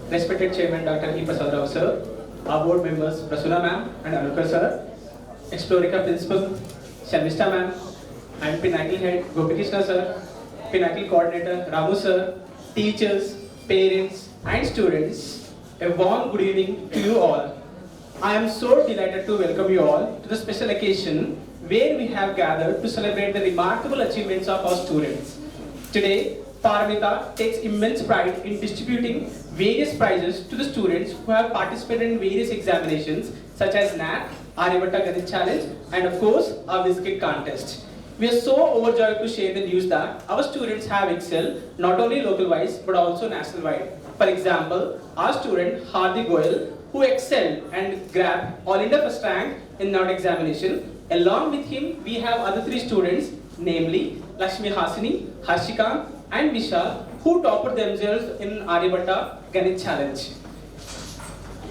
respected Chairman Dr. E. Prasad Rao sir, our board members Prasoona ma'am and Anukar sir, Explorica Principal Sharmishta ma'am, and Pinnacle Head Gopikrishna sir, Pinnacle Coordinator Ramu sir, teachers, parents and students, a warm good evening to you all. I am so delighted to welcome you all to the special occasion where we have gathered to celebrate the remarkable achievements of our students. Today, Paramita takes immense pride in distributing various prizes to the students who have participated in various examinations such as NAT, Aryabhatta Ganit Challenge and of course our Biscuit Contest. We are so overjoyed to share the news that our students have excelled not only local-wise but also national-wide. For example, our student Hardik Goyal, who excelled and grabbed All India first rank in NAT examination. Along with him, we have other three students, namely Lakshmi Hasini, Harshika and Vishal, who topped themselves in Aryabhatta Ganit Challenge.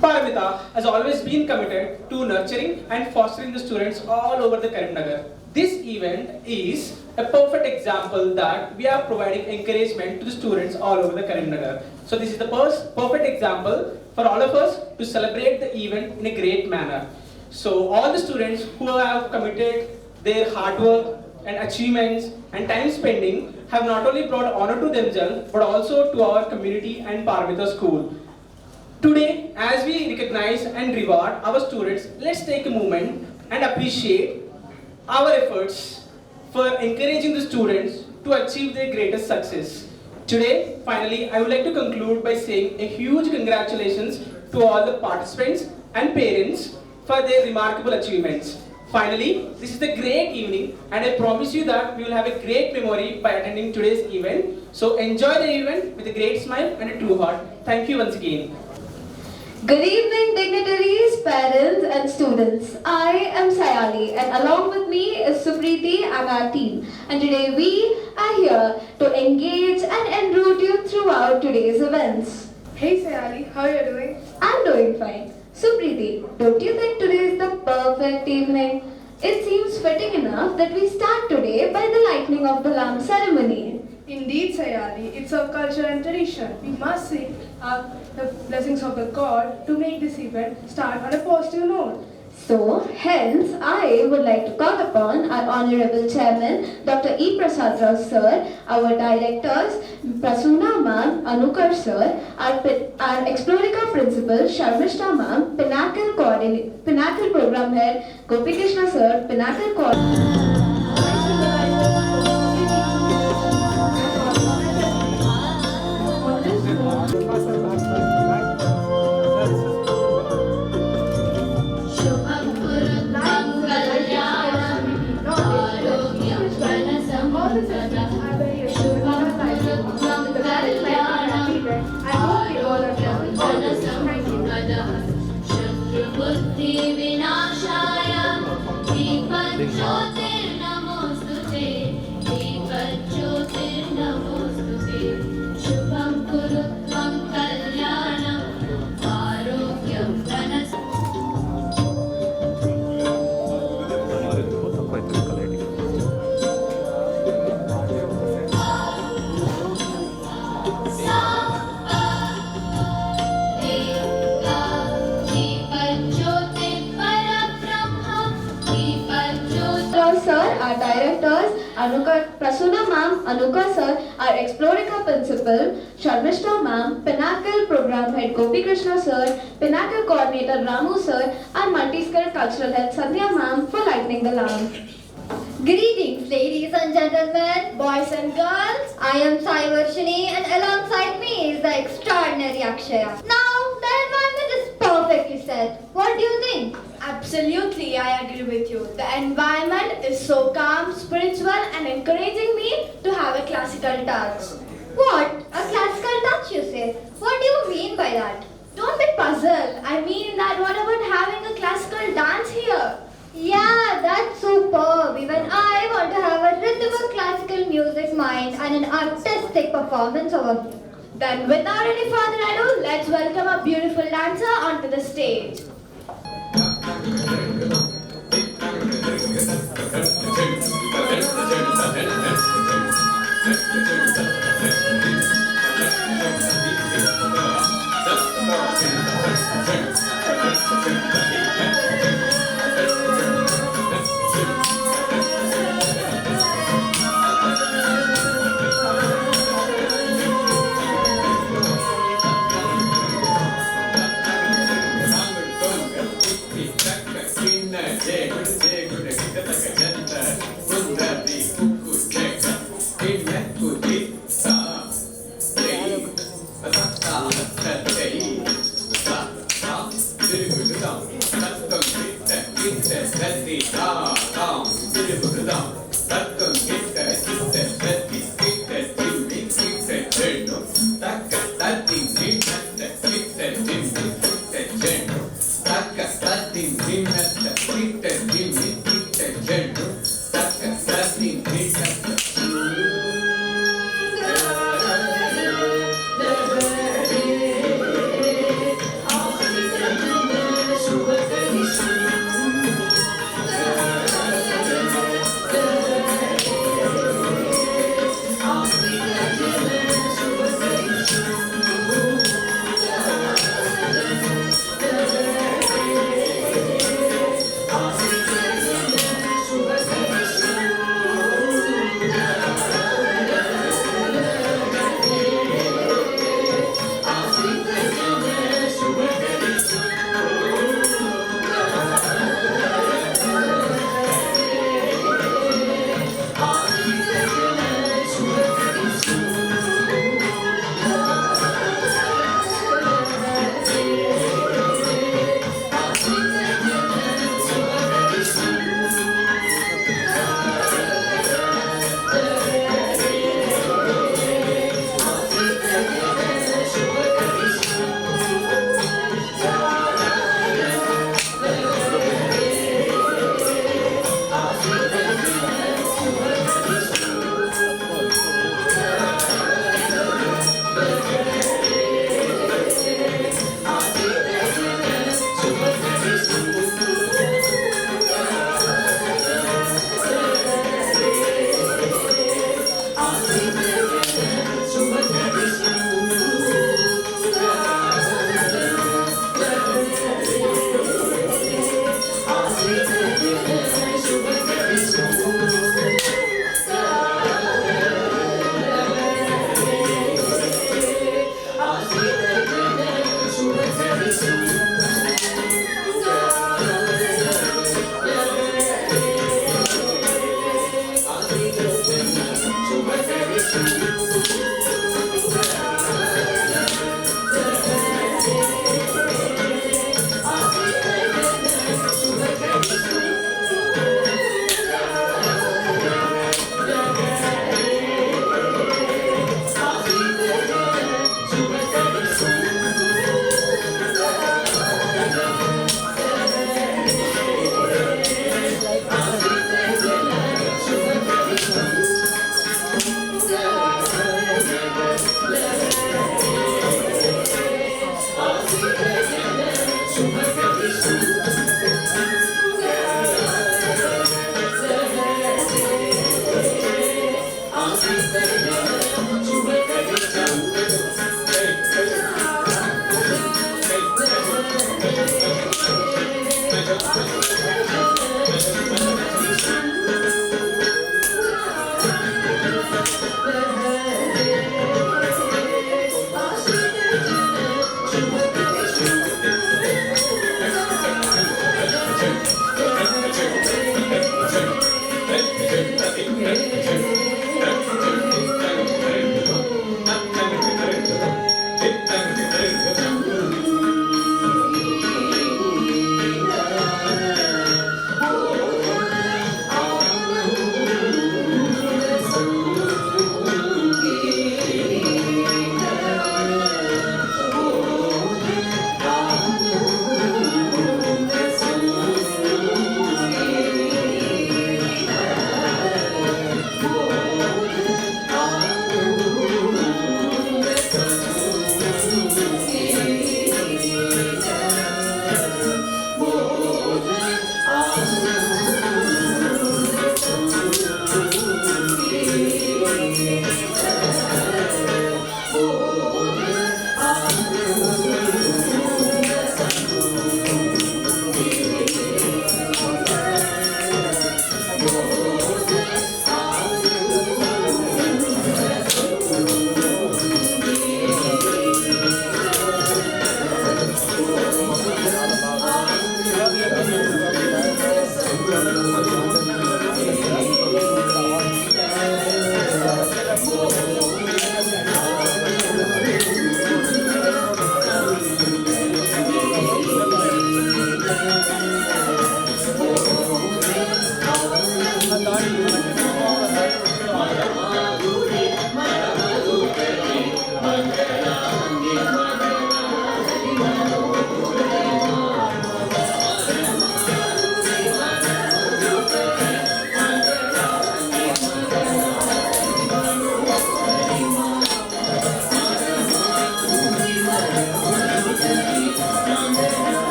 Paramita has always been committed to nurturing and fostering the students all over the Karimnagar. This event is a perfect example that we are providing encouragement to the students all over the Karimnagar. So this is the perfect example for all of us to celebrate the event in a great manner. So all the students who have committed their hard work and achievements and time spending have not only brought honor to themselves but also to our community and Paramita school. Today, as we recognize and reward our students, let's take a moment and appreciate our efforts for encouraging the students to achieve their greatest success. Today, finally, I would like to conclude by saying a huge congratulations to all the participants and parents for their remarkable achievements. Finally, this is a great evening and I promise you that we will have a great memory by attending today's event. So enjoy the event with a great smile and a true heart. Thank you once again. Good evening, dignitaries, parents and students. I am Sayali and along with me is Supriti and our team. And today we are here to engage and enroute you throughout today's events. Hey Sayali, how are you doing? I'm doing fine. Supriti, don't you think today is the perfect evening? It seems fitting enough that we start today by the lighting of the lamp ceremony. Indeed Sayali, it's our culture and tradition. We must seek the blessings of the God to make this event start on a positive note. So, hence, I would like to call upon our Honorable Chairman, Dr. E. Prasad Rao Sir, our directors, Prasoona Ma'am, Anukar Sir, our Explorica Principal, Sharmishta Ma'am, Pinnacle Program Head, Gopikrishna Sir, Pinnacle Coordinator. Our directors, Prasoona Ma'am, Anukar Sir, our Explorica Principal, Sharmishta Ma'am, Pinnacle Program Head Gopikrishna Sir, Pinnacle Coordinator Ramu Sir, our Multi-Skill Cultural Head Sandhya Ma'am for lighting the lamp. Greetings, ladies and gentlemen, boys and girls. I am Sai Varshini and alongside me is the extraordinary Akshaya. Now, the environment is perfectly set. What do you think? Absolutely, I agree with you. The environment is so calm, spiritual and encouraging me to have a classical touch. What? A classical touch, you say? What do you mean by that? Don't be puzzled. I mean that what about having a classical dance here? Yeah, that's superb. Even I want to have a rhythmic classical music mind and an artistic performance over here. Then without any further ado, let's welcome a beautiful dancer onto the stage.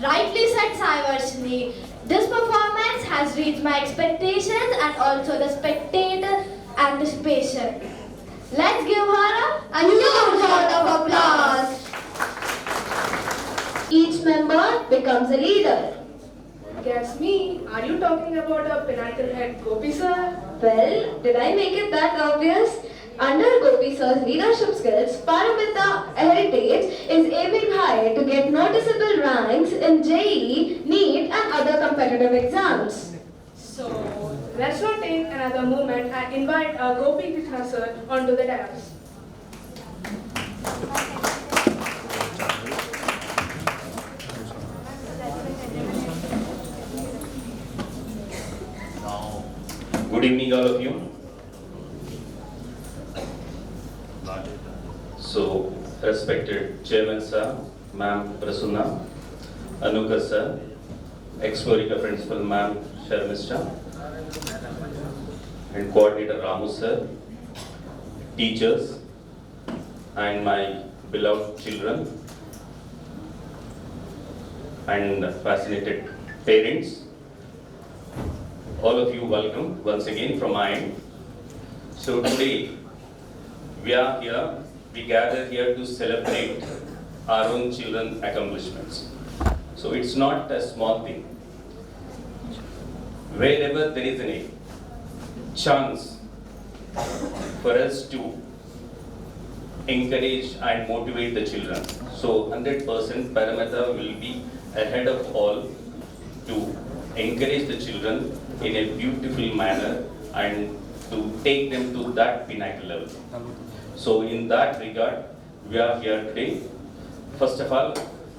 Rightly said, Sai Varshini. This performance has reached my expectations and also the spectator anticipation. Let's give her a huge round of applause. Each member becomes a leader. Guess me, are you talking about a pinnacle head Gopi sir? Well, did I make it that obvious? Under Gopi sir's leadership skills, Paramita Heritage is aiming high to get noticeable ranks in JEE, NEET and other competitive exams. So, let's not take another moment and invite our Gopi Krishna sir onto the dais. Good evening, all of you. So, respected Chairman Sir, Ma'am Prasunna, Anukar Sir, Explorica Principal Ma'am Sharmista, and Coordinator Ramu Sir, teachers, and my beloved children, and fascinated parents. All of you welcome once again from my end. So today, we are here, we gather here to celebrate our own children's accomplishments. So it's not a small thing. Wherever there is a chance for us to encourage and motivate the children, so 100% Paramita will be ahead of all to encourage the children in a beautiful manner and to take them to that pinnacle level. So in that regard, we are here today. First of all,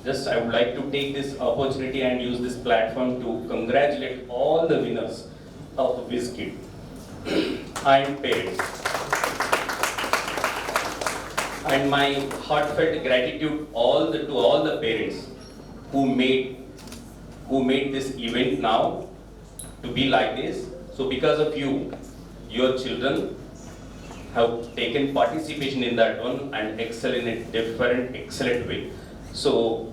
I would like to take this opportunity and use this platform to congratulate all the winners of WizKid and parents. And my heartfelt gratitude to all the parents who made this event now to be like this. So because of you, your children have taken participation in that one and excel in a different, excellent way. So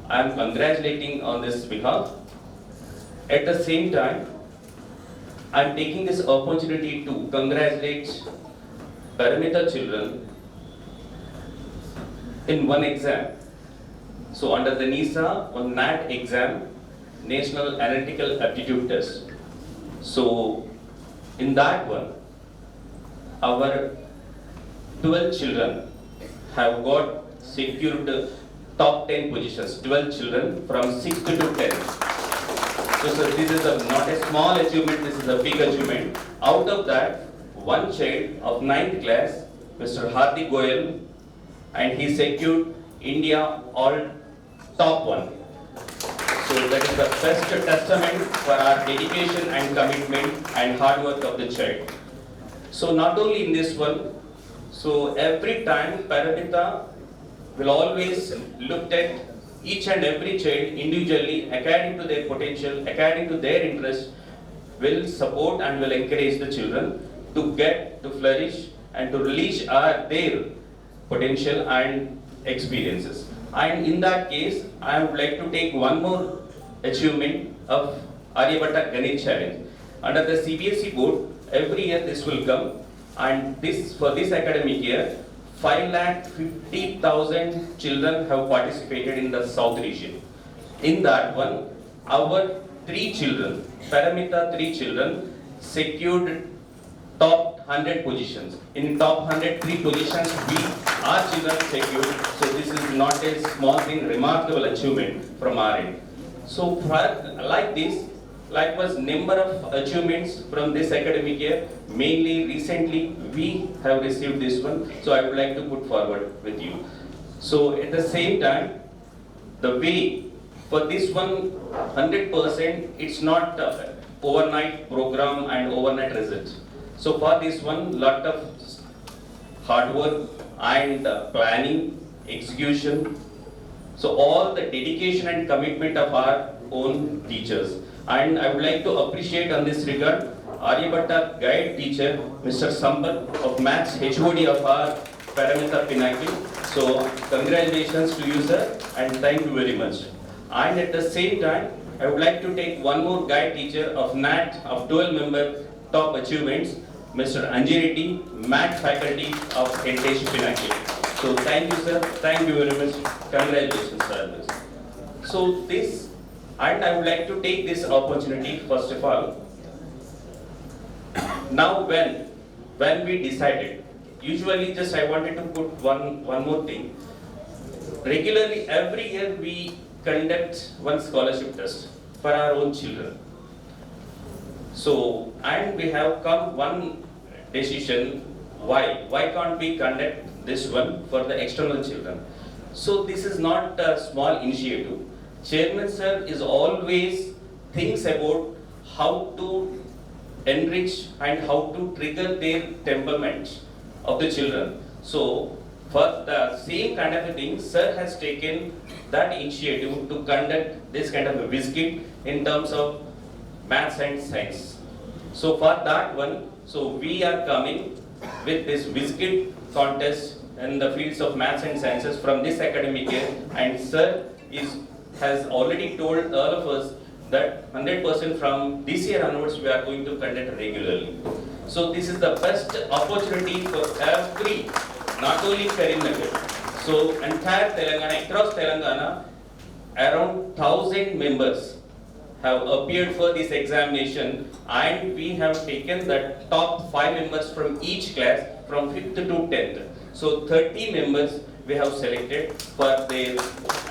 I am congratulating on this behalf. At the same time, I am taking this opportunity to congratulate Paramita children in one exam. So under the NISA, one NAT exam, National Analytical Aptitude Test. So in that one, our 12 children have got secured top 10 positions, 12 children from 6th to 10th. So sir, this is not a small achievement, this is a big achievement. Out of that, one child of 9th class, Mr. Hardik Goyal, and he secured India all top 1. So that is the best testament for our dedication and commitment and hard work of the child. So not only in this one, so every time Paramita will always look at each and every child individually according to their potential, according to their interest, will support and will encourage the children to get to flourish and to release their potential and experiences. And in that case, I would like to take one more achievement of Aryabhatta Ganit Challenge. Under the CBSE board, every year this will come, and for this academic year, 550,000 children have participated in the South region. In that one, our 3 children, Paramita 3 children, secured top 100 positions. In top 103 positions, our children secured. So this is not a small thing, remarkable achievement from our end. So like this, likewise number of achievements from this academic year, mainly recently we have received this one. So I would like to put forward with you. So at the same time, the way for this one, 100%, it's not overnight program and overnight result. So for this one, lot of hard work and planning, execution. So all the dedication and commitment of our own teachers. And I would like to appreciate on this regard, Aryabhatta guide teacher, Mr. Sambat of Maths HOD of our Paramita Pinnacle. So congratulations to you sir and thank you very much. And at the same time, I would like to take one more guide teacher of NAT of 12 member top achievements, Mr. Anjireddy, Math faculty of Heritage Pinnacle. So thank you sir, thank you very much, congratulations sir. So this, and I would like to take this opportunity first of all. Now when we decided, usually just I wanted to put one more thing. Regularly every year we conduct one scholarship test for our own children. So, and we have come one decision, why can't we conduct this one for the external children? So this is not a small initiative. Chairman sir is always thinks about how to enrich and how to trigger their temperament of the children. So For the same kind of a thing, sir has taken that initiative to conduct this kind of a visit in terms of maths and science. So for that one, so we are coming with this visit contest in the fields of maths and sciences from this academic year, and sir has already told all of us that 100% from this year onwards we are going to conduct regularly. So this is the best opportunity for every, not only Karimnagar, so entire Telangana, across Telangana, around 1,000 members have appeared for this examination, and we have taken the top 5 members from each class from 5th to 10th. So 30 members we have selected for their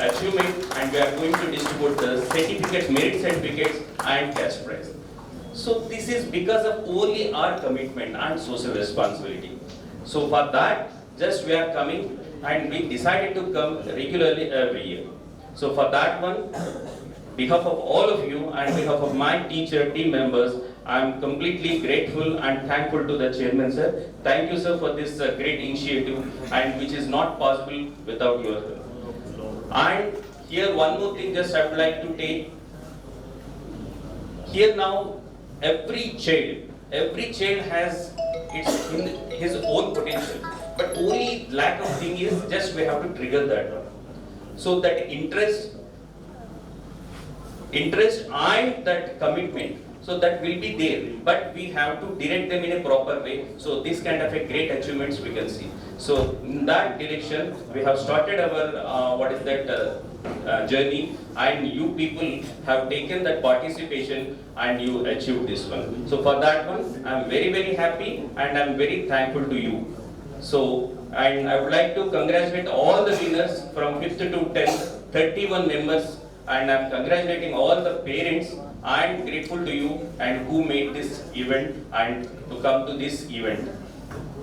achievement, and we are going to distribute the certificates, merit certificates and cash prize. So this is because of only our commitment and social responsibility. So for that, just we are coming, and we decided to come regularly every year. So for that one, behalf of all of you and behalf of my teacher, team members, I am completely grateful and thankful to the chairman, sir. Thank you, sir, for this great initiative, and which is not possible without your help. And here one more thing just I would like to take. Here now, every child has his own potential, but only lack of thing is just we have to trigger that one. So that interest and that commitment, so that will be there, but we have to direct them in a proper way. So this kind of a great achievements we can see. So in that direction, we have started our journey, and you people have taken that participation and you achieved this one. So for that one, I am very, very happy and I am very thankful to you. So, and I would like to congratulate all the winners from 5th to 10th, 31 members, and I am congratulating all the parents. I am grateful to you and who made this event and to come to this event.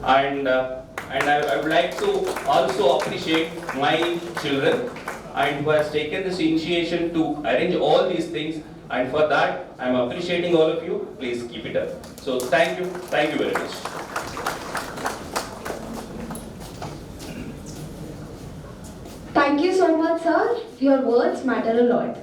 And I would like to also appreciate my children and who has taken this initiation to arrange all these things, and for that I am appreciating all of you. Please keep it up. So thank you very much. Thank you so much, sir. Your words matter a lot.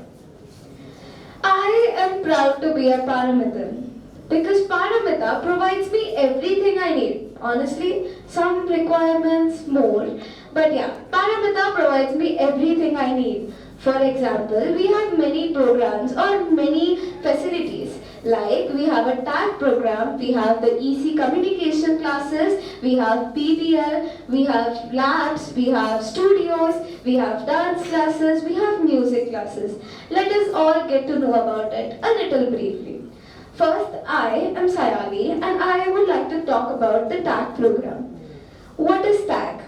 I am proud to be a Paramitan because Paramita provides me everything I need. Honestly, some requirements more, but yeah, Paramita provides me everything I need. For example, we have many programs or many facilities. Like we have a TAG program, we have the EC communication classes, we have PBL, we have labs, we have studios, we have dance classes, we have music classes. Let us all get to know about it a little briefly. First, I am Sayali and I would like to talk about the TAG program. What is TAG?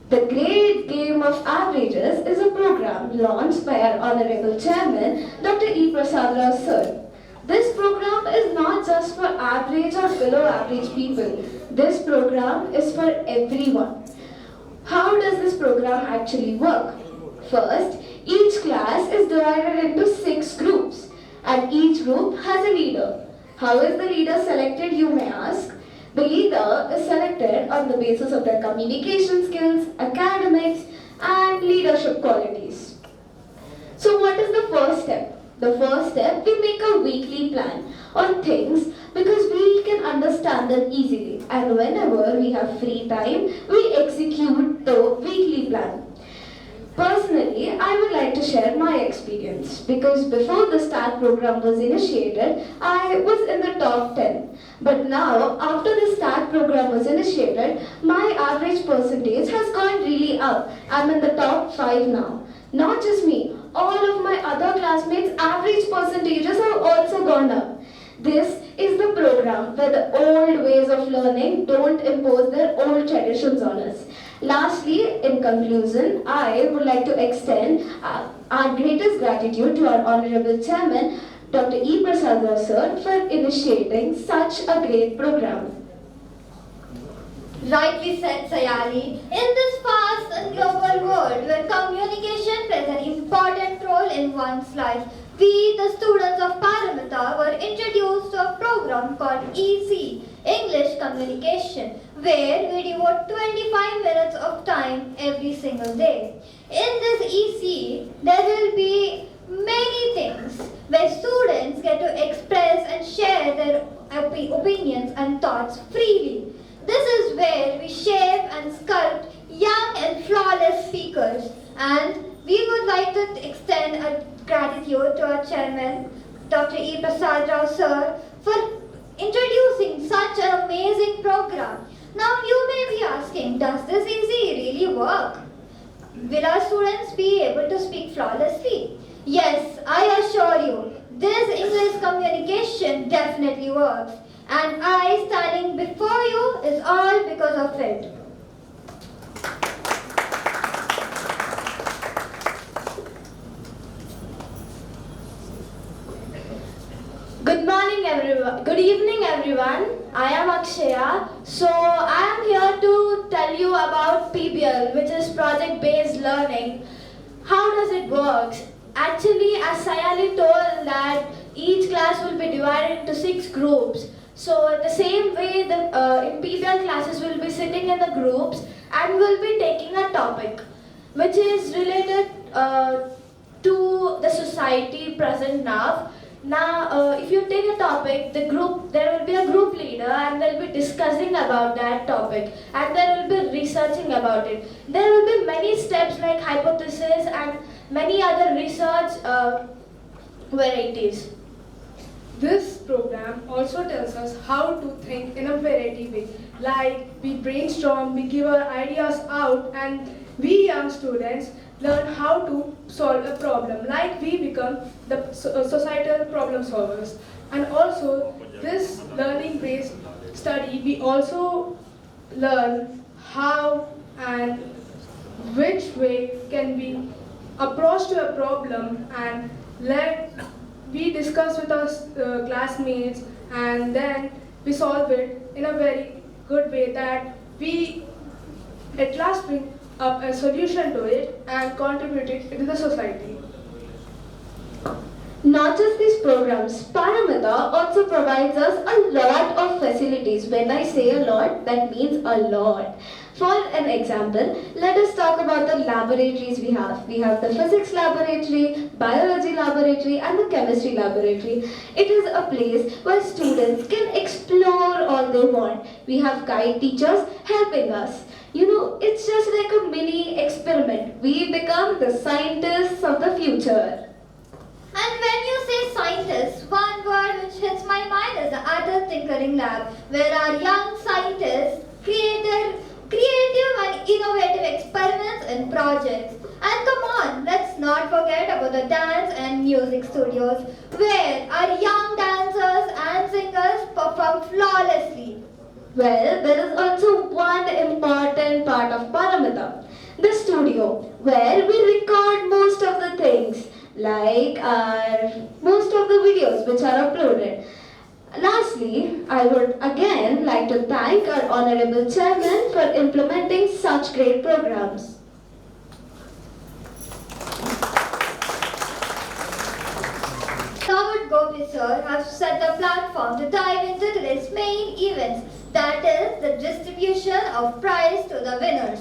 The Great Game of Averages is a program launched by our Honorable Chairman, Dr. E. Prasad Rao sir. This program is not just for average or below average people. This program is for everyone. How does this program actually work? First, each class is divided into 6 groups and each group has a leader. How is the leader selected, you may ask? The leader is selected on the basis of their communication skills, academics and leadership qualities. So what is the first step? The first step, we make a weekly plan on things because we can understand them easily, and whenever we have free time, we execute the weekly plan. Personally, I would like to share my experience because before the START program was initiated, I was in the top 10. But now, after the START program was initiated, my average percentage has gone really up. I'm in the top 5 now. Not just me, all of my other classmates' average percentages have also gone up. This is the program where the old ways of learning don't impose their old traditions on us. Lastly, in conclusion, I would like to extend our greatest gratitude to our Honorable Chairman, Dr. E. Prasad Rao sir, for initiating such a great program. Rightly said, Sayali. In this fast and global world where communication plays an important role in one's life, we, the students of Paramita, were introduced to a program called EC, English Communication, where we devote 25 minutes of time every single day. In this EC, there will be many things where students get to express and share their opinions and thoughts freely. This is where we shape and sculpt young and flawless speakers, and we would like to extend a gratitude to our chairman, Dr. E. Prasad Rao sir, for introducing such an amazing program. Now you may be asking, does this easy really work? Will our students be able to speak flawlessly? Yes, I assure you, this English communication definitely works. And I standing before you is all because of it. Good morning everyone. Good evening everyone. I am Akshaya. So I am here to tell you about PBL, which is project based learning. How does it work? Actually, as Sayali told that each class will be divided into 6 groups. So the same way in PBL classes will be sitting in the groups and will be taking a topic which is related to the society present now. Now, if you take a topic, there will be a group leader and they'll be discussing about that topic and there will be researching about it. There will be many steps like hypothesis and many other research varieties. This program also tells us how to think in a variety way. Like we brainstorm, we give our ideas out, and we young students learn how to solve a problem. Like we become the societal problem solvers. And also this learning based study, we also learn how and which way can we approach to a problem, and we discuss with our classmates, and then we solve it in a very good way that we at last bring up a solution to it and contribute it into the society. Not just these programs, Paramita also provides us a lot of facilities. When I say a lot, that means a lot. For an example, let us talk about the laboratories we have. We have the physics laboratory, biology laboratory, and the chemistry laboratory. It is a place where students can explore all they want. We have guide teachers helping us. You know, it's just like a mini experiment. We become the scientists of the future. And when you say scientists, one word which hits my mind is the Adult Tinkering Lab, where our young scientists created creative and innovative experiments and projects. And come on, let's not forget about the dance and music studios, where our young dancers and singers perform flawlessly. Well, there is also one important part of Paramita, the studio, where we record most of the things, like most of the videos which are uploaded. Lastly, I would again like to thank our Honorable Chairman for implementing such great programs. Robert Gopi sir has set the platform to dive into today's main events, that is the distribution of prize to the winners.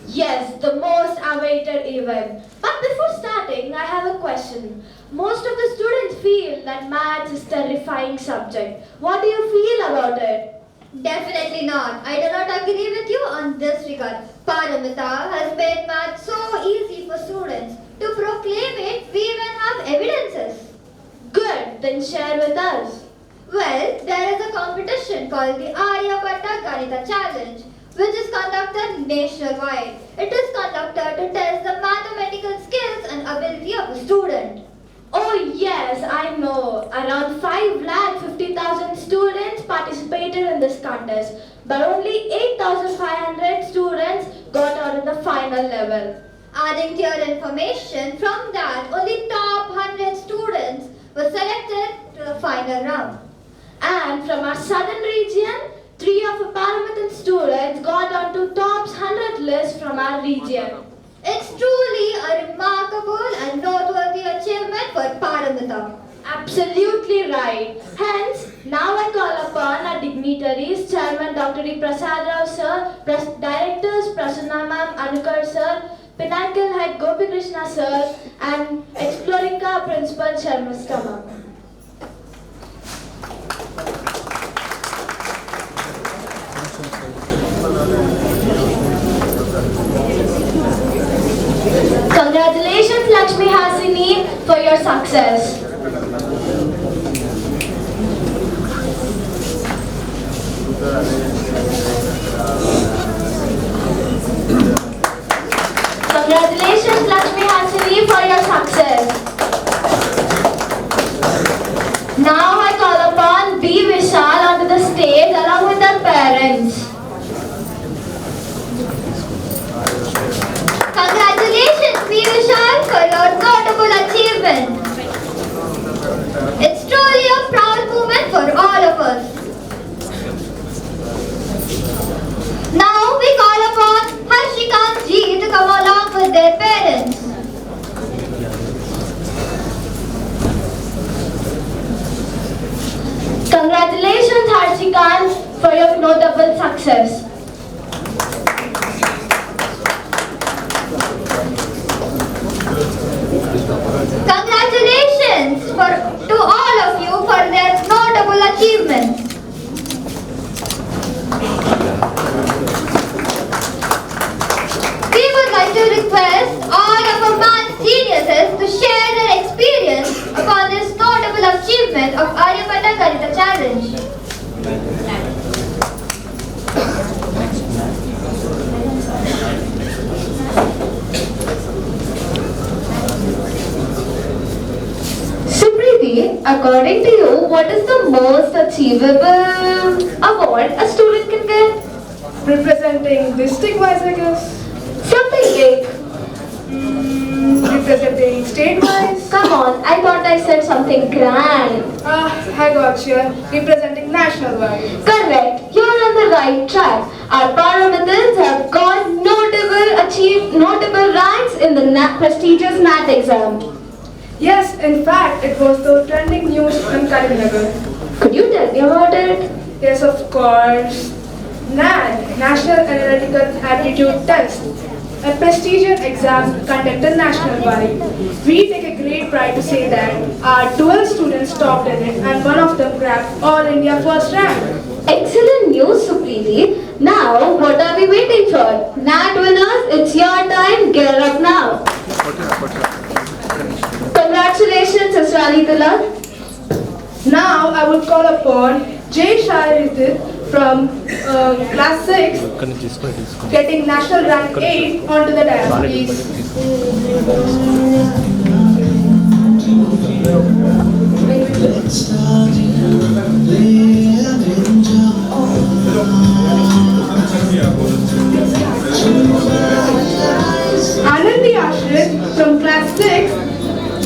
Yes, the most awaited event. But before starting, I have a question. Most of the students feel that maths is a terrifying subject. What do you feel about it? Definitely not. I do not agree with you on this regard. Paramita has made math so easy for students. To proclaim it, we even have evidences. Good, then share with us. Well, there is a competition called the Aryabhatta Ganita Challenge, which is conducted nationwide. It is conducted to test the mathematical skills and ability of a student. Oh yes, I know. Around 5,50,000 students participated in this contest, but only 8,500 students got out in the final level. Adding to your information, from that, only top 100 students were selected to the final round. And from our southern region, 3 of our Paramatan students got onto top's 100 list from our region. It's truly a remarkable and noteworthy achievement for Paramita. Absolutely right. Hence, now I call upon our dignitaries, Chairman Dr. E. Prasad Rao sir, Directors Prasanna ma'am, Anukar sir, Pinnacle Head Gopi Krishna sir, and Explorica Principal Sharmista ma'am. Congratulations Lakshmi Hasini for your success. Congratulations Lakshmi Hasini for your success. Now I call upon B. Vishal onto the stage along with their parents. Congratulations, V. Vishal, for your notable achievement. It's truly a proud moment for all of us. Now we call upon Harshikant ji to come along with their parents. Congratulations Harshikant for your notable success. Congratulations to all of you for their notable achievements. We would like to request all of our math geniuses to share their experience upon this notable achievement of Aryabhatta Ganita Challenge. Supriti, according to you, what is the most achievable award a student can get? Representing district-wise, I guess. Something big. Representing state-wise. Come on, I thought I said something grand. I got you. Representing national-wise. Correct, you're on the right track. Our Paramitas have got notable ranks in the prestigious NAT exam. Yes, in fact, it was the trending news in Karimnagar. Could you tell me about it? Yes, of course. NAT, National Analytical Aptitude Test, a prestigious exam conducted nationwide. We take a great pride to say that our 12 students topped in it and one of them grabbed All India first rank. Excellent news, Supriti. Now, what are we waiting for? NAT winners, it's your time. Gear up now. Congratulations, Sister Anitala. Now I would call upon Jay Shahid from class 6 getting national rank 8 onto the dais, please. Anandi Ashrit from class 6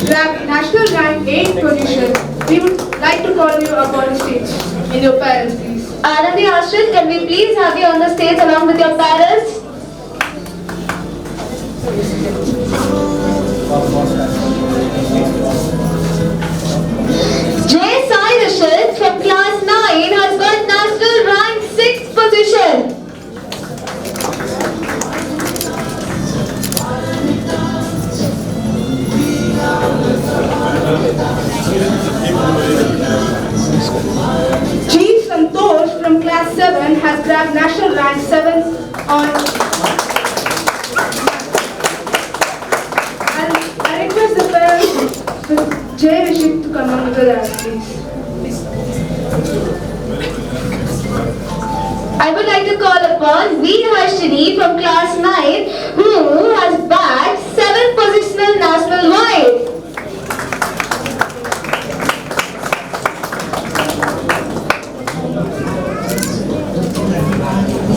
grabbed national rank 8 position. We would like to call you up on stage. And your parents, please. Anandi Ashrit, can we please have you on the stage along with your parents? Jay Sai Rashid from class 9 has got national rank 6th position. G. Santosh from class 7 has grabbed national rank 7 on. I request the parents, Jay Rishit, to come on with us, please. I would like to call upon V. Harshini from class 9 who has bagged 7th positional national wide.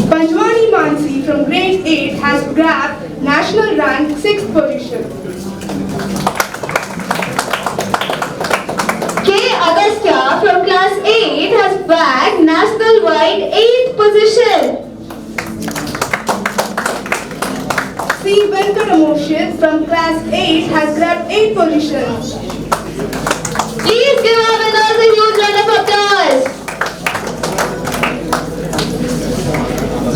Panjwani Mansi from grade 8 has grabbed national rank 6th position. K. Agastya from class 8 has bagged national wide 8th position. C. Venkatamoshit from class 8 has grabbed 8 positions. Please give our winners a huge round of applause.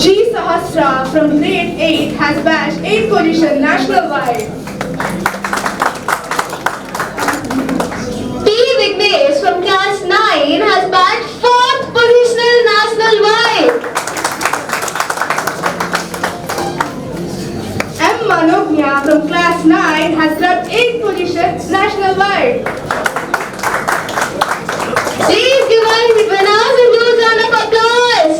G. Sahasra from grade 8 has bagged 8th position national-wide. P. Vignesh from class 9 has bagged 4th position national-wide. M. Manognya from class 9 has grabbed 8th position national-wide. Please give our winners a huge round of applause.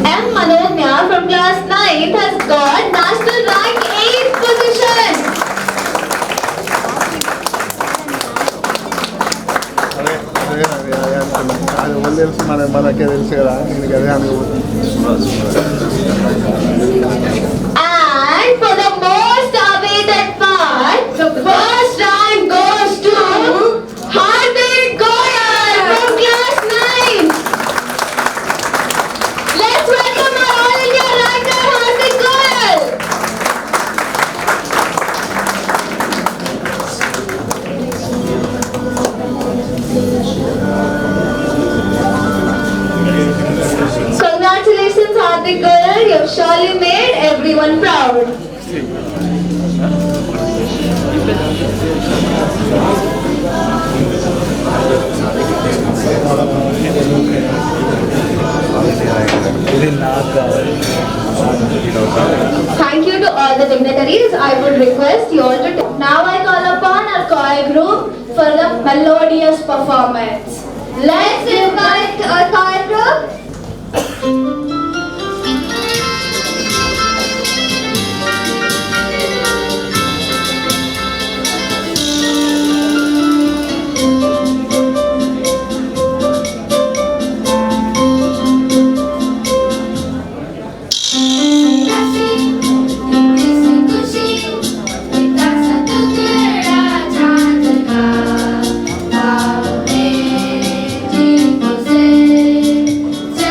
M. Manognya from class 9 has got national rank 8th position. మనకే తెలుసు కదా నేను అదే And for the most awaited part, the first rank goes to Hardik Goyal from class 9. Let's welcome our All India ranker Hardik Goyal. Congratulations Hardik Goyal, you have surely made everyone proud. Thank you to all the dignitaries. I would request you all to Now I call upon our choir group for the melodious performance. Let's invite our choir group. Você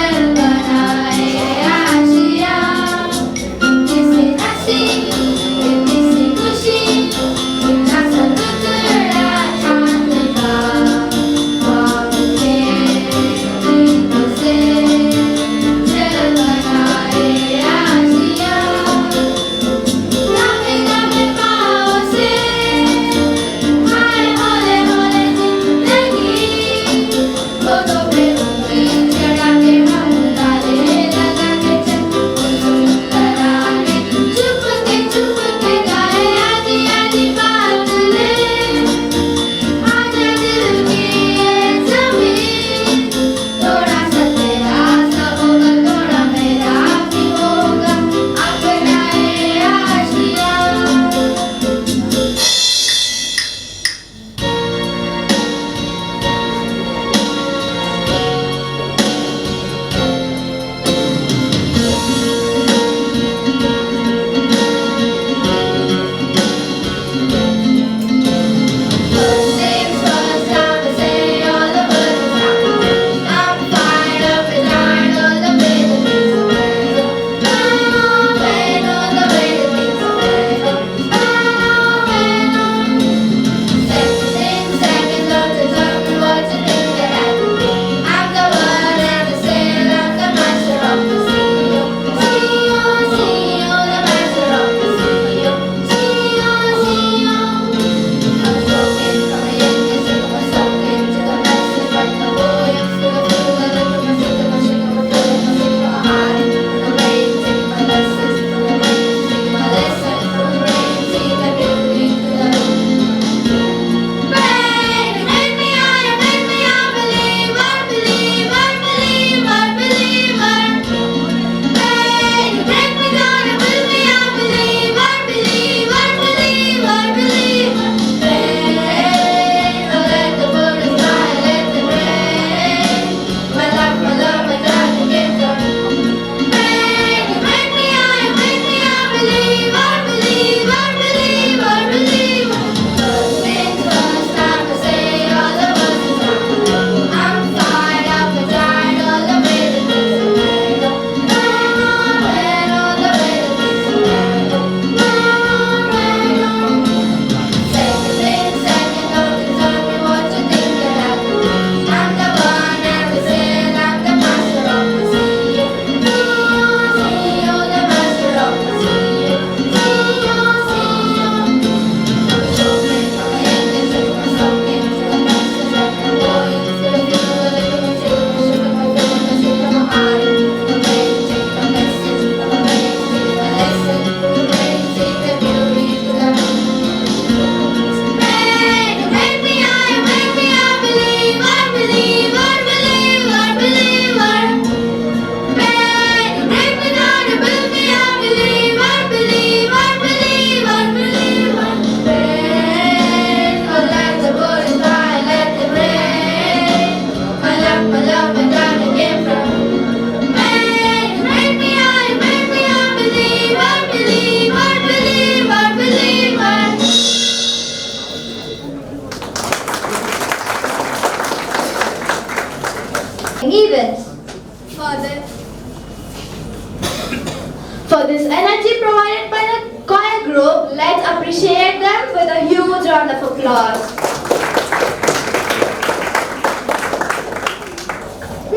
appreciate them with a huge round of applause.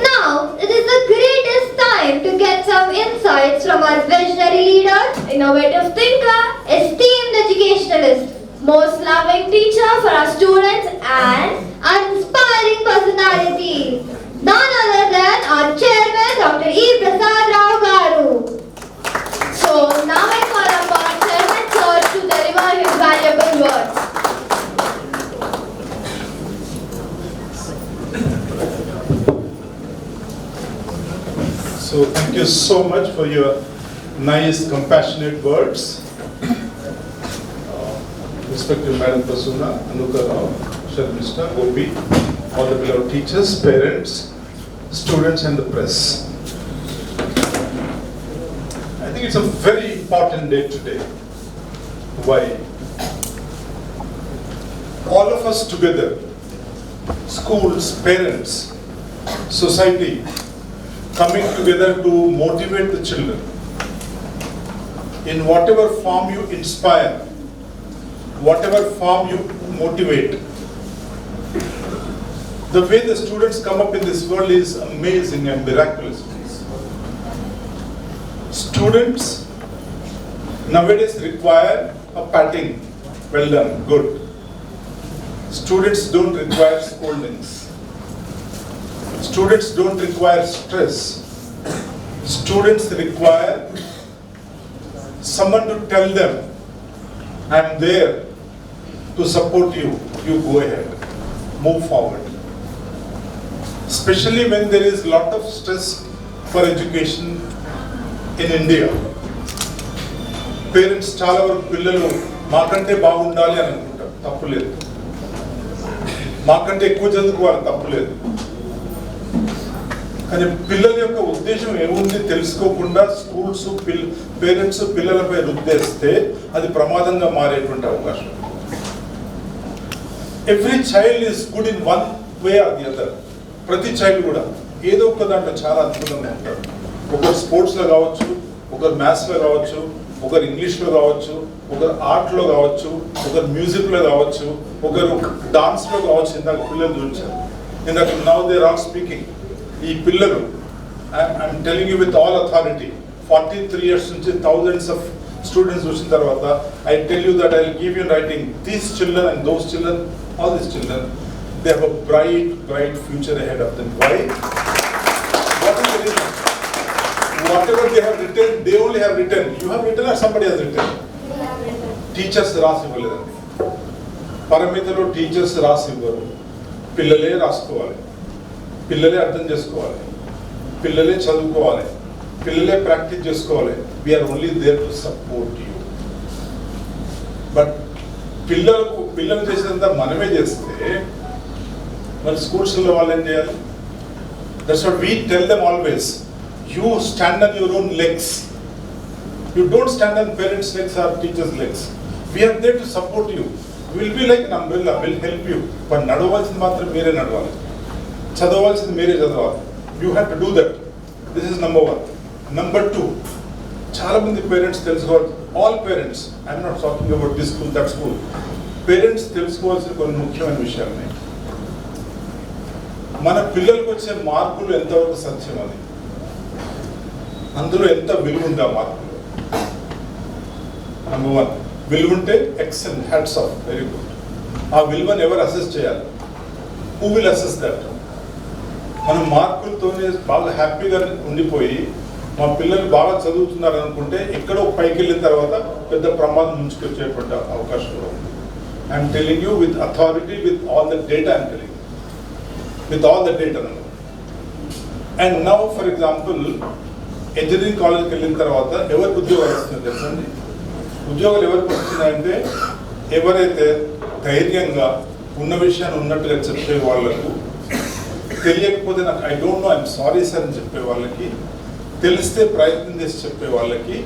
Now, it is the greatest time to get some insights from our visionary leader, Innovative thinker, esteemed educationalist, most loving teacher for our students, and inspiring personality, none other than our chairman, Dr. E. Prasad Rao Garu. so now I call upon Chairman Sir to deliver his valuable words. So thank you so much for your nice, compassionate words. Respected Madam Prasoona, Anuka Rao, Sharmishta, Gopi, all the beloved teachers, parents, students and the press. I think it's a very important day today. Why? All of us together, schools, parents, society, coming together to motivate the children. In whatever form you inspire, whatever form you motivate, the way the students come up in this world is amazing and miraculous. Students nowadays require a patting. Well done, good. Students don't require scoldings. Students don't require stress. Students require someone to tell them, I'm there to support you. You go ahead, move forward. Especially when there is a lot of stress for education in India. Parents చాలా వరకు పిల్లలు మాకంటే బాగుండాలి అని అనుకుంటారు, తప్పులేదు. మాకంటే ఎక్కువ చదువుకోవాలి, తప్పులేదు. కానీ పిల్లల యొక్క ఉద్దేశం ఏముంది తెలుసుకోకుండా స్కూల్స్ పేరెంట్స్ పిల్లలపై రుద్దేస్తే అది ప్రమాదంగా మారేటువంటి అవకాశం. Every child is good in one way or the other. ప్రతి చైల్డ్ కూడా ఏదో ఒక దాంట్లో చాలా అద్భుతంగా ఉంటారు. ఒకరు స్పోర్ట్స్లో కావచ్చు, ఒకరు మ్యాథ్స్లో కావచ్చు, ఒకరు ఇంగ్లీష్లో కావచ్చు, ఒకరు ఆర్ట్లో కావచ్చు, ఒకరు మ్యూజిక్లో కావచ్చు, ఒకరు డాన్స్లో కావచ్చు. ఇందాక పిల్లలు చూపించారు, ఇందాక now they are all speaking. ఈ పిల్లలు, I'm telling you with all authority, 43 years నుంచి థౌజండ్స్ ఆఫ్ స్టూడెంట్స్ వచ్చిన తర్వాత I tell you that I will give you writing these children and those children, all these children, they have a bright future ahead of them. Why? What is the reason? Whatever they have written, they only have written. You have written or somebody has written? Teachers రాసి ఇవ్వలేదండి. పరమితలో teachers రాసి ఇవ్వరు. పిల్లలే రాసుకోవాలి, పిల్లలే అర్థం చేసుకోవాలి, పిల్లలే చదువుకోవాలి, పిల్లలే ప్రాక్టీస్ చేసుకోవాలి. We're only there to support you. But పిల్లలు చేసేదంతా మనమే చేస్తే మరి స్కూల్స్లో వాళ్ళు ఏం చేయాలి? That's what we tell them always. You stand on your own legs. You don't stand on parents legs or teachers legs. We're there to support you. Will be like an umbrella, will help you. But నడవాల్సింది మాత్రం మీరే నడవాలి, చదవాల్సింది మీరే చదవాలి. You have to do that. This is number 1. Number 2, చాలా మంది parents తెలుసుకోవాలి. All parents, I'm not talking about this school that school. Parents తెలుసుకోవాల్సిన కొన్ని ముఖ్యమైన విషయాలు ఉన్నాయి. మన పిల్లలకు వచ్చే మార్కులు ఎంతవరకు సత్యం, అది అందులో ఎంత విలువ ఉంది ఆ మార్కులు. నెంబర్ 1, విలువ ఉంటే excel, hats off, very good. ఆ విలువను ఎవరు అసెస్ చేయాలి? Who will assess that? మనం మార్కులతోనే బాగా హ్యాపీగా ఉండిపోయి మా పిల్లలు బాగా చదువుతున్నారు అనుకుంటే ఎక్కడో పైకి వెళ్ళిన తర్వాత పెద్ద ప్రమాదం ముంచుకొచ్చేటువంటి అవకాశం కూడా ఉంది. I'm telling you with authority, with all the data, I'm telling with all the data. And now, for example, engineering కాలేజ్కి వెళ్ళిన తర్వాత ఎవరికి ఉద్యోగాలు వస్తున్నాయి తెలుసండి? ఉద్యోగాలు ఎవరికి వస్తున్నాయంటే ఎవరైతే ధైర్యంగా ఉన్న విషయాన్ని ఉన్నట్టుగా చెప్పే వాళ్ళకు, తెలియకపోతే నాకు I don't know, I'm sorry sir అని చెప్పే వాళ్ళకి, తెలిస్తే ప్రయత్నం చేసి చెప్పే వాళ్ళకి,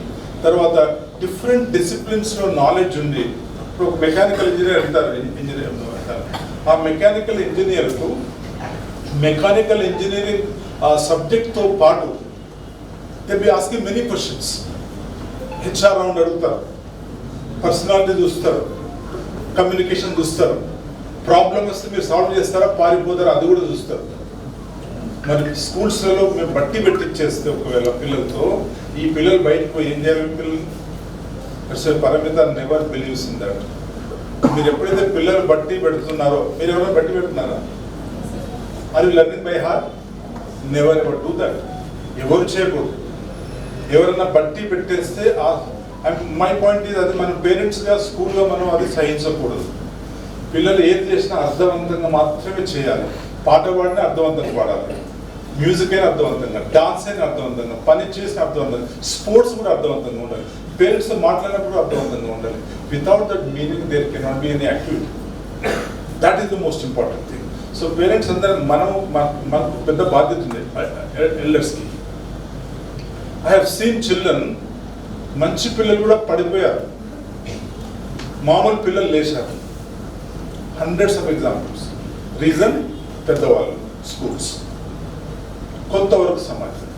తర్వాత డిఫరెంట్ డిసిప్లిన్స్లో నాలెడ్జ్ ఉండి, ఇప్పుడు ఒక మెకానికల్ ఇంజనీర్ అంటారు, ఇంజనీర్ అంటారు, ఆ మెకానికల్ ఇంజనీర్కు మెకానికల్ ఇంజనీరింగ్ సబ్జెక్ట్తో పాటు they be asking many questions. HR round అడుగుతారు, పర్సనాలిటీ చూస్తారు, కమ్యూనికేషన్ చూస్తారు, ప్రాబ్లం వస్తే మీరు సాల్వ్ చేస్తారా పారిపోతారా అది కూడా చూస్తారు. మరి స్కూల్స్లలో మేము బట్టి పెట్టించేస్తే ఒకవేళ పిల్లలతో ఈ పిల్లలు బయటకు పోయి ఏం చేయాలి పిల్లలు Paramita never believes in that. మీరు ఎప్పుడైతే పిల్లలు బట్టి పెడుతున్నారో, మీరు ఎవరైనా బట్టి పెడుతున్నారా? Are you learning by heart? Never ever do that. ఎవరు చేయకూడదు. ఎవరైనా బట్టి పెట్టేస్తే మై పాయింట్ ఇది, అది మన పేరెంట్స్గా స్కూల్లో మనం అది సహించకూడదు. పిల్లలు ఏది చేసినా అర్థవంతంగా మాత్రమే చేయాలి. పాట పాడినా అర్థవంతంగా పాడాలి, మ్యూజిక్ అయినా అర్థవంతంగా, డాన్స్ అయినా అర్థవంతంగా, పని చేసిన అర్థవంతంగా, స్పోర్ట్స్ కూడా అర్థవంతంగా ఉండాలి, పేరెంట్స్ మాట్లాడినప్పుడు అర్థవంతంగా ఉండాలి. Without that meaning there cannot be any activity. That is the most important thing. So parents అందరూ మనకు పెద్ద బాధ్యత ఉంది ఎల్డర్స్కి. ఐ హ్యావ్ సీన్ చిల్డ్రన్, మంచి పిల్లలు కూడా పడిపోయారు, మామూలు పిల్లలు లేచారు. Hundreds of examples. రీజన్ పెద్దవాళ్ళు, స్కూల్స్, కొంతవరకు సమాజం.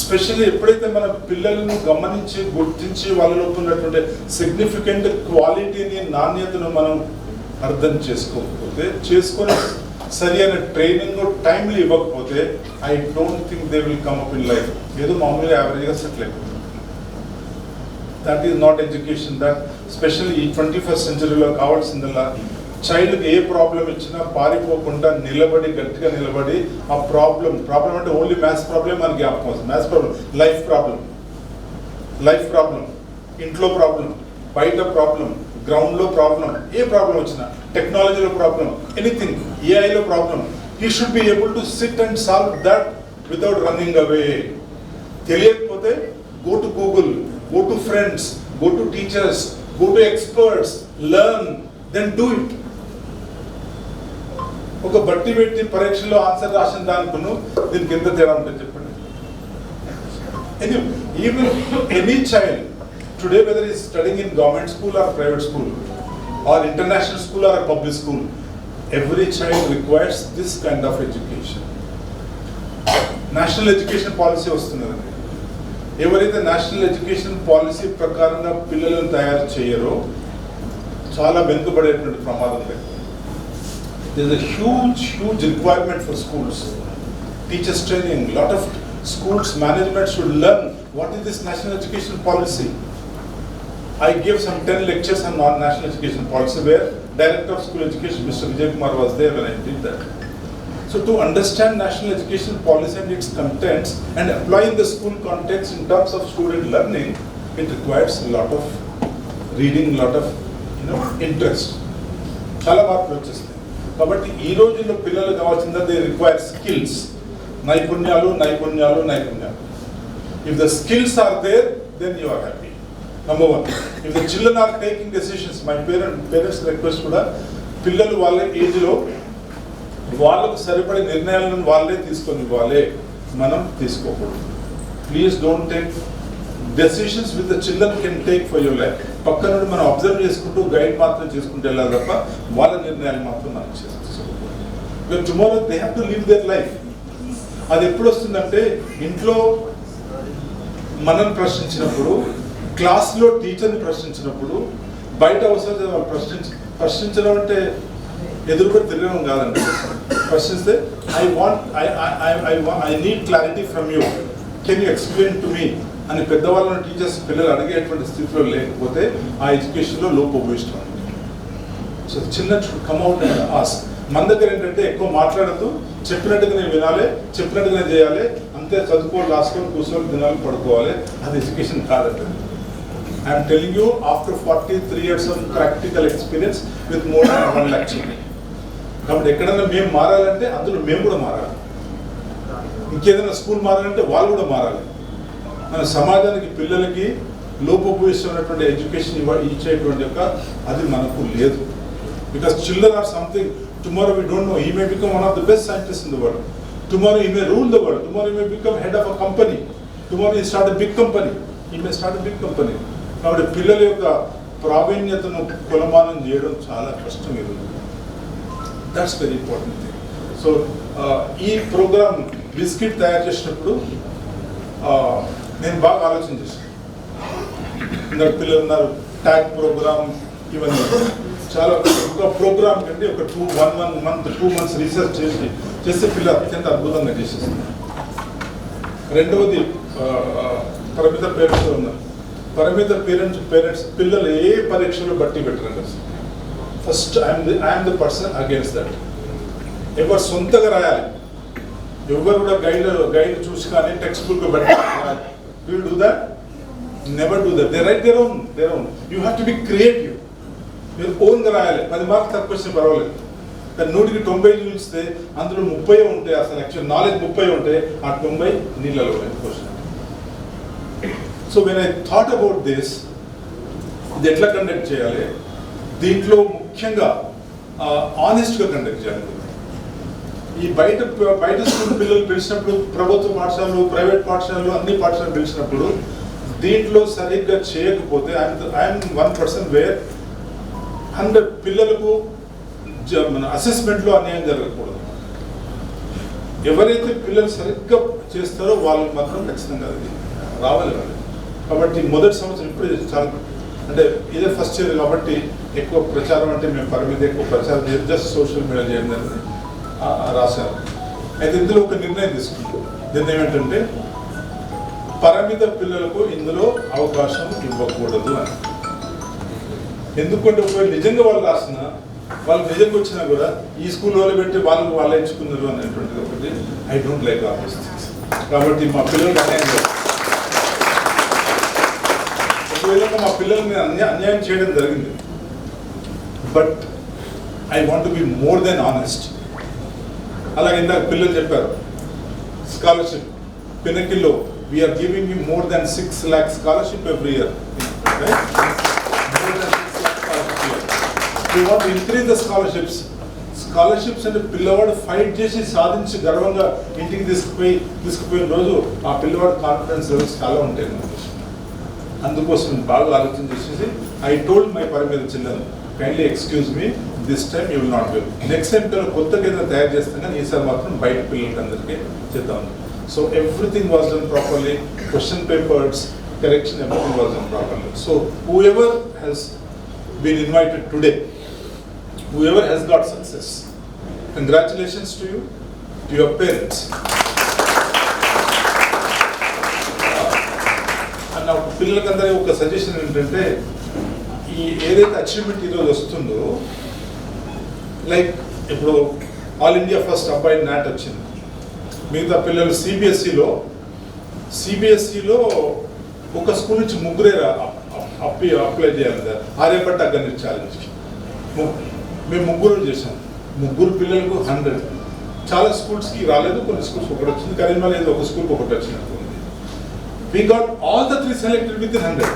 స్పెషల్లీ ఎప్పుడైతే మన పిల్లలను గమనించి గుర్తించి వాళ్ళలో ఉన్నటువంటి సిగ్నిఫికెంట్ క్వాలిటీని, నాణ్యతను మనం అర్థం చేసుకొని సరి అయిన ట్రైనింగ్ టైంలీ ఇవ్వకపోతే I don't think they will come up in life. ఏదో మామూలుగా యావరేజ్గా సెటిల్ అయిపోతుంది. That is not education. That specially ఈ 21st centuryలో కావాల్సిందల్లా చైల్డ్కి ఏ ప్రాబ్లం ఇచ్చినా పారిపోకుండా నిలబడి, గట్టిగా నిలబడి ఆ ప్రాబ్లం అంటే ఓన్లీ మ్యాథ్స్ ప్రాబ్లం మనకి జ్ఞాపకం వస్తుంది. మ్యాథ్స్ ప్రాబ్లం, లైఫ్ ప్రాబ్లం, ఇంట్లో ప్రాబ్లం, బయట ప్రాబ్లం, గ్రౌండ్లో ప్రాబ్లం, ఏ ప్రాబ్లం వచ్చినా, టెక్నాలజీలో ప్రాబ్లం, ఎనీథింగ్, ఏఐలో problem, he should be able to sit and solve that without running away. తెలియకపోతే go to Google, go to friends, go to teachers, go to experts, learn, then do it. ఒక బట్టి పెట్టి పరీక్షలో answer రాసిన దానికును దీనికి ఎంత తేడా ఉంటుంది చెప్పండి. Even any child today, whether he is studying in government school or private school or international school or a public school, every child requires this kind of education. National education policy వస్తున్నది. ఎవరైతే national education policy ప్రకారంగా పిల్లలను తయారు చేయరో చాలా వెనుకబడేటువంటి ప్రమాదం లేదు. There is a huge requirement for schools. Teachers training, lot of schools management should learn what is this national education policy. I gave some 10 lectures on national education policy where Director of School Education Mr. Vijay Kumar was there when I did that. So to understand national education policy and its contents and apply in the school context in terms of student learning, it requires a lot of reading, lot of interest. చాలా మార్పులు వచ్చేస్తాయి. కాబట్టి ఈ రోజుల్లో పిల్లలు కావాల్సిందా they require skills, నైపుణ్యాలు. If the skills are there then you are happy. Number 1. If the children are taking decisions, my parents request కూడా పిల్లలు వాళ్ళ ఏజ్లో వాళ్ళకు సరిపడే నిర్ణయాలను వాళ్ళే తీసుకొని ఇవ్వాలి, మనం తీసుకోకూడదు. Please don't take decisions with the children can take for your life. పక్క నుండి మనం అబ్జర్వ్ చేసుకుంటూ గైడ్ మాత్రం చేసుకుంటూ వెళ్ళాలి తప్ప వాళ్ళ నిర్ణయాలు మాత్రం మనం చేసుకోకూడదు. Tomorrow they have to live their life. అది ఎప్పుడు వస్తుందంటే ఇంట్లో మనం ప్రశ్నించినప్పుడు, క్లాస్లో టీచర్ని ప్రశ్నించినప్పుడు, బయట అవసరం వాళ్ళు ప్రశ్నించడం అంటే ఎదురుపడి తిరగడం కాదండి. ప్రశ్నిస్తే I need clarity from you, can you explain to me అని పెద్దవాళ్ళని టీచర్స్ పిల్లలు అడిగేటువంటి స్థితిలో లేకపోతే ఆ ఎడ్యుకేషన్లో లోపభూయిష్టం. సో చిన్న కమ్అవుట్ అండ్ ఆస్క్. మన దగ్గర ఏంటంటే ఎక్కువ మాట్లాడద్దు, చెప్పినట్టుగా నేను వినాలి, చెప్పినట్టుగా నేను చేయాలి, అంతే చదువుకోవాలి, రాసుకొని కూర్చొని తినాలి, పడుకోవాలి. అది ఎడ్యుకేషన్ కాదండి. I'm telling you after 43 years of practical experience with more than 1 lakh children. కాబట్టి ఎక్కడైనా మేము మారాలంటే అందులో మేము కూడా మారాలి. ఇంకేదైనా స్కూల్ మారాలంటే వాళ్ళు కూడా మారాలి. మన సమాజానికి పిల్లలకి లోపభూయిష్టమైనటువంటి ఎడ్యుకేషన్ ఇచ్చేటువంటి యొక్క అది మనకు లేదు. Because children are something, tomorrow we don't know, he may become one of the best scientist in the world, tomorrow he may rule the world, tomorrow he may become head of a company, tomorrow he start a big company, he may start a big company. కాబట్టి పిల్లల యొక్క ప్రావీణ్యతను కొలమానం చేయడం చాలా కష్టం ఈరోజు. That's very important thing. So ఈ ప్రోగ్రామ్ బిస్కెట్ తయారు చేసినప్పుడు నేను బాగా ఆలోచన చేశాను. ఇందాక పిల్లలు ఉన్నారు ట్యాగ్ ప్రోగ్రామ్ ఇవన్నీ చాలా ఒక ప్రోగ్రామ్ కంటే ఒక 1 month 2 months రీసెర్చ్ చేస్తే పిల్లలు అత్యంత అద్భుతంగా చేసేస్తుంది. రెండవది పరిమిత పేరెంట్స్ ఉన్నారు. పరిమిత పేరెంట్స్ పిల్లలు ఏ పరీక్షలు బట్టి పెట్టరండి. First I'm the person against that. ఎవరు సొంతగా రాయాలి, ఎవరు కూడా గైడ్ చూసి కానీ టెక్స్ట్ బుక్ బట్టి will do that, never do that. They write their own. You have to be creative. మీరు ఓన్గా రాయాలి. 10 మార్క్స్ తక్కువ వచ్చినా పర్వాలేదు. కానీ 100కి 90 చూస్తే అందులో 30 ఉంటాయి. అసలు యాక్చువల్ నాలెడ్జ్ 30 ఉంటే ఆ 90 నీళ్ళలో question. So when I thought about this, ఇది ఎట్లా కండక్ట్ చేయాలి, దీంట్లో ముఖ్యంగా ఆనెస్ట్గా కండక్ట్ చేయాలి. ఈ బయట స్కూల్ పిల్లలు పిలిచినప్పుడు, ప్రభుత్వ పాఠశాలలు, ప్రైవేట్ పాఠశాలలు, అన్ని పాఠశాలలు పిలిచినప్పుడు దీంట్లో సరిగ్గా చేయకపోతే ఐఎమ్ 1% వేర్ 100 పిల్లలకు మన అసెస్మెంట్లో అన్యాయం జరగకూడదు. ఎవరైతే పిల్లలు సరిగ్గా చేస్తారో వాళ్ళకి మాత్రం ఖచ్చితంగా అది రావాలి. కాబట్టి మొదటి సంవత్సరం ఇప్పుడు చాలా అంటే ఇదే ఫస్ట్ ఇయర్ కాబట్టి ఎక్కువ ప్రచారం అంటే మేము పరిమితి ఎక్కువ ప్రచారం చేసి జస్ట్ సోషల్ మీడియా చేయడం అనేది రాశారు. అయితే ఇందులో ఒక నిర్ణయం తీసుకుంటాం. నిర్ణయం ఏంటంటే పరిమిత పిల్లలకు ఇందులో అవకాశం ఇవ్వకూడదు అని. ఎందుకంటే ఒకవేళ నిజంగా వాళ్ళు రాసిన వాళ్ళు నిజంగా వచ్చినా కూడా ఈ స్కూల్ వాళ్ళు పెట్టి వాళ్ళు ఎంచుకున్నారు అనేటువంటిది ఒకటి. I don't like all this things. కాబట్టి మా పిల్లలకు అన్యాయం చేయాలి. ఒకవేళ మా పిల్లల్ని అన్యాయం చేయడం జరిగింది, but I want to be more than honest. అలాగే ఇందాక పిల్లలు చెప్పారు స్కాలర్షిప్ పినకిల్లో we're giving you more than 6 lakh scholarship every year. We want to increase the scholarships అంటే పిల్లవాడు ఫైట్ చేసి సాధించి గర్వంగా ఇంటికి తీసుకుపోయిన రోజు ఆ పిల్లవాడు కాన్ఫిడెన్స్ లెవెల్స్ చాలా ఉంటాయి. అందుకోసం బాగా ఆలోచన చేసేసి ఐ టోల్డ్ మై పరిమిత children, kindly excuse me, this time you will not go. Next time పిల్లలు కొత్తగా ఏదైనా తయారు చేస్తాం కానీ ఈసారి మాత్రం బయట పిల్లలకి అందరికీ చేద్దాం. So everything was done properly. Question papers, correction, everything was done properly. So whoever has been invited today, whoever has got success, congratulations to you, to your parents. And now పిల్లలకందరికీ ఒక సజెషన్ ఏంటంటే ఈ ఏదైతే achievement ఈరోజు వస్తుందో, like ఇప్పుడు all India first అబ్బాయి not వచ్చింది. మిగతా పిల్లలు సిబిఎస్ఈలో ఒక స్కూల్ నుంచి ముగ్గురే అప్లై చేయాలి సార్. ఆర్యభట్ట గణిత ఛాలెంజ్కి మేము ముగ్గురు చేసాం. ముగ్గురు పిల్లలకు 100. చాలా స్కూల్స్కి రాలేదు, కొన్ని స్కూల్స్ ఒకటి వచ్చింది. కరీంనగర్ ఏదో ఒక స్కూల్కి ఒకటి వచ్చినట్టు ఉంది. We got all the 3 selected within 100.